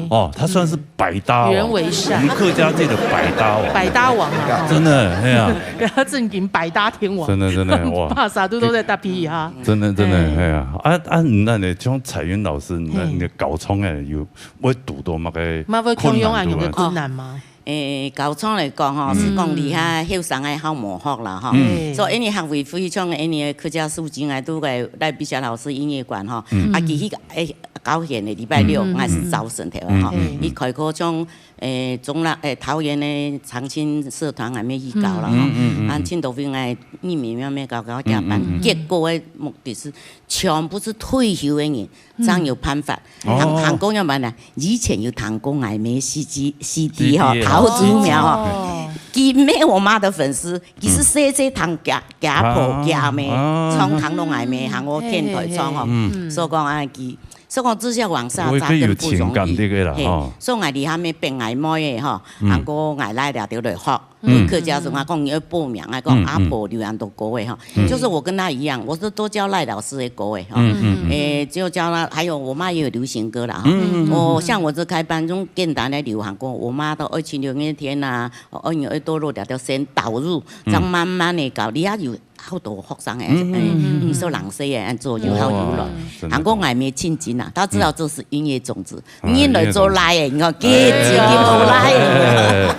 哦，他算是百搭王，我們客家界的百搭王。百搭王啊！真的，係啊。佢正經百搭天王。真的哇！巴薩都在搭皮哈。真的，係啊！那你像彩雲老師，你搞創嘅有。會讀到乜嘅困難有嘅困難嗎？教廠嚟講吼，是講離下後生嘅好磨學啦吼。所以因為學會非常嘅，因為客家書記我都個來比較老師音樂館吼，啊佢迄個9縣嘅禮拜6我是招生條吼，伊開課從中南桃園嘅長青社團係咩去搞啦吼，啊青島邊個你明咩咩搞加班，結果嘅目的是全部是退休嘅人，這樣有辦法。唐工要乜呢？以前有唐工係咩 CD 吼。桃竹苗哦，佢咩我媽的粉絲，佢是寫唐家婆家咩，唱唐龍係咩，行我天台唱哦，所以講啊佢。所以讲至少往上扎有根不容易。所以我哋下面变矮妹的吼，韩国我来了就来学。客家话讲要报名啊，讲阿婆留言都国语哈，就是我跟他一样，我是都教赖老师的国语哈，就教他，还有我妈也有流行歌啦哈，我像我这开班中简单的流行歌，我妈到276那天呐，2月多落条先导入，再慢慢的搞，你也有好多学生诶，说人生诶，做就好娱乐，韩国还没亲近呐，他知道这是音乐种子，你来做来诶，你看几无来诶。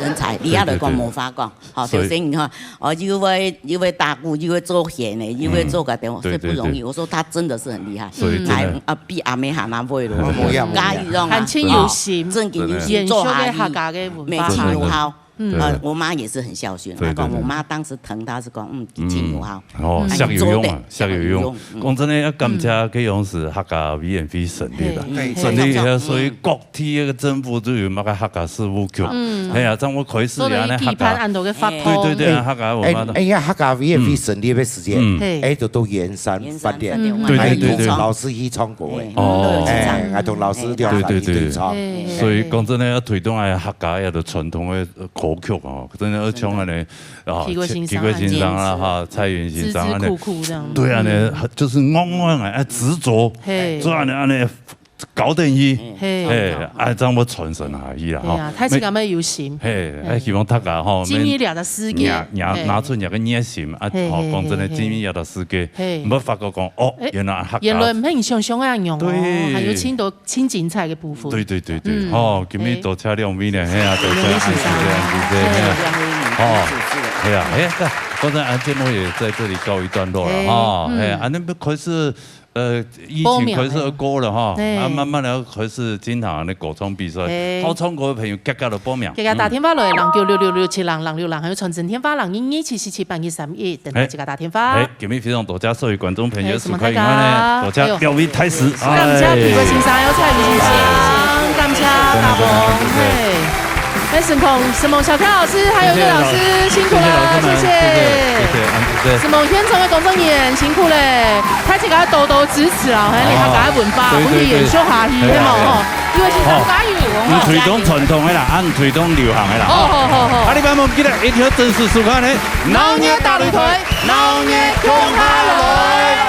人才，你也来讲无法讲，好，首先你看，又会打鼓，又会做弦的，又会做个电话，这不容易。我说他真的是很厉害，比阿妹喊那会咯，加一种含情有心，正经有心，做客家的美情友好。我妈也是很孝顺，她讲我妈当时疼她是讲激情友好。哦，下有用啊，下有用。讲真的，要感谢去用是客家VNF成立啦，成立所以各地那个政府都有那个客家事务局。哎呀，像我开始呀，那客家。对对啊，客家我妈。哎呀，客家VNF成立的时间，哎，就到圆山饭店，对，老师去唱过诶。哦，哎，我同老师聊对唱。所以讲真的，要推动哎客家呀的传统的。歌曲哦，真的要唱安尼啊，体会欣赏啦哈，菜园欣赏安尼，对啊呢，就是我哎执着，做安尼搞定伊，哎，怎么传承下去啦？哈，太是咁样有心，哎，希望大家哈，经历了的世界，拿出一个热心啊，好讲真的，经历了的世界，唔好发觉讲哦，原来客家，原来唔係想象那樣哦，還有清精彩嘅部分。對，哦，今日多車兩位呢，係啊，多車安師嘅，哦，係啊，哎，剛才安節目也在這裡告一段落了哈，哎，安那邊開始。以前佢是歌了哈，慢慢嚟佢是經常的歌唱比賽，好唱歌嘅朋友格格嚟報名。格格打電話來，人叫6667還有傳真電話011777831，等大家打電話。今日非常多謝所有觀眾朋友收看呢，多謝表演開始。感謝皮貴先生，有蔡明先生，感謝大鵬。哎，沈蒙小康老師，還有岳老師，辛苦了，謝謝。沈蒙天成嘅工作人員辛苦咧，大家多多支持啊！喺你客家文化，本地元宵下去，希望吼，因為先生加油！唔推動傳統嘅啦，按推動流行嘅啦。好。你們唔記得一條真實收看呢？老年大擂台，老年共下來，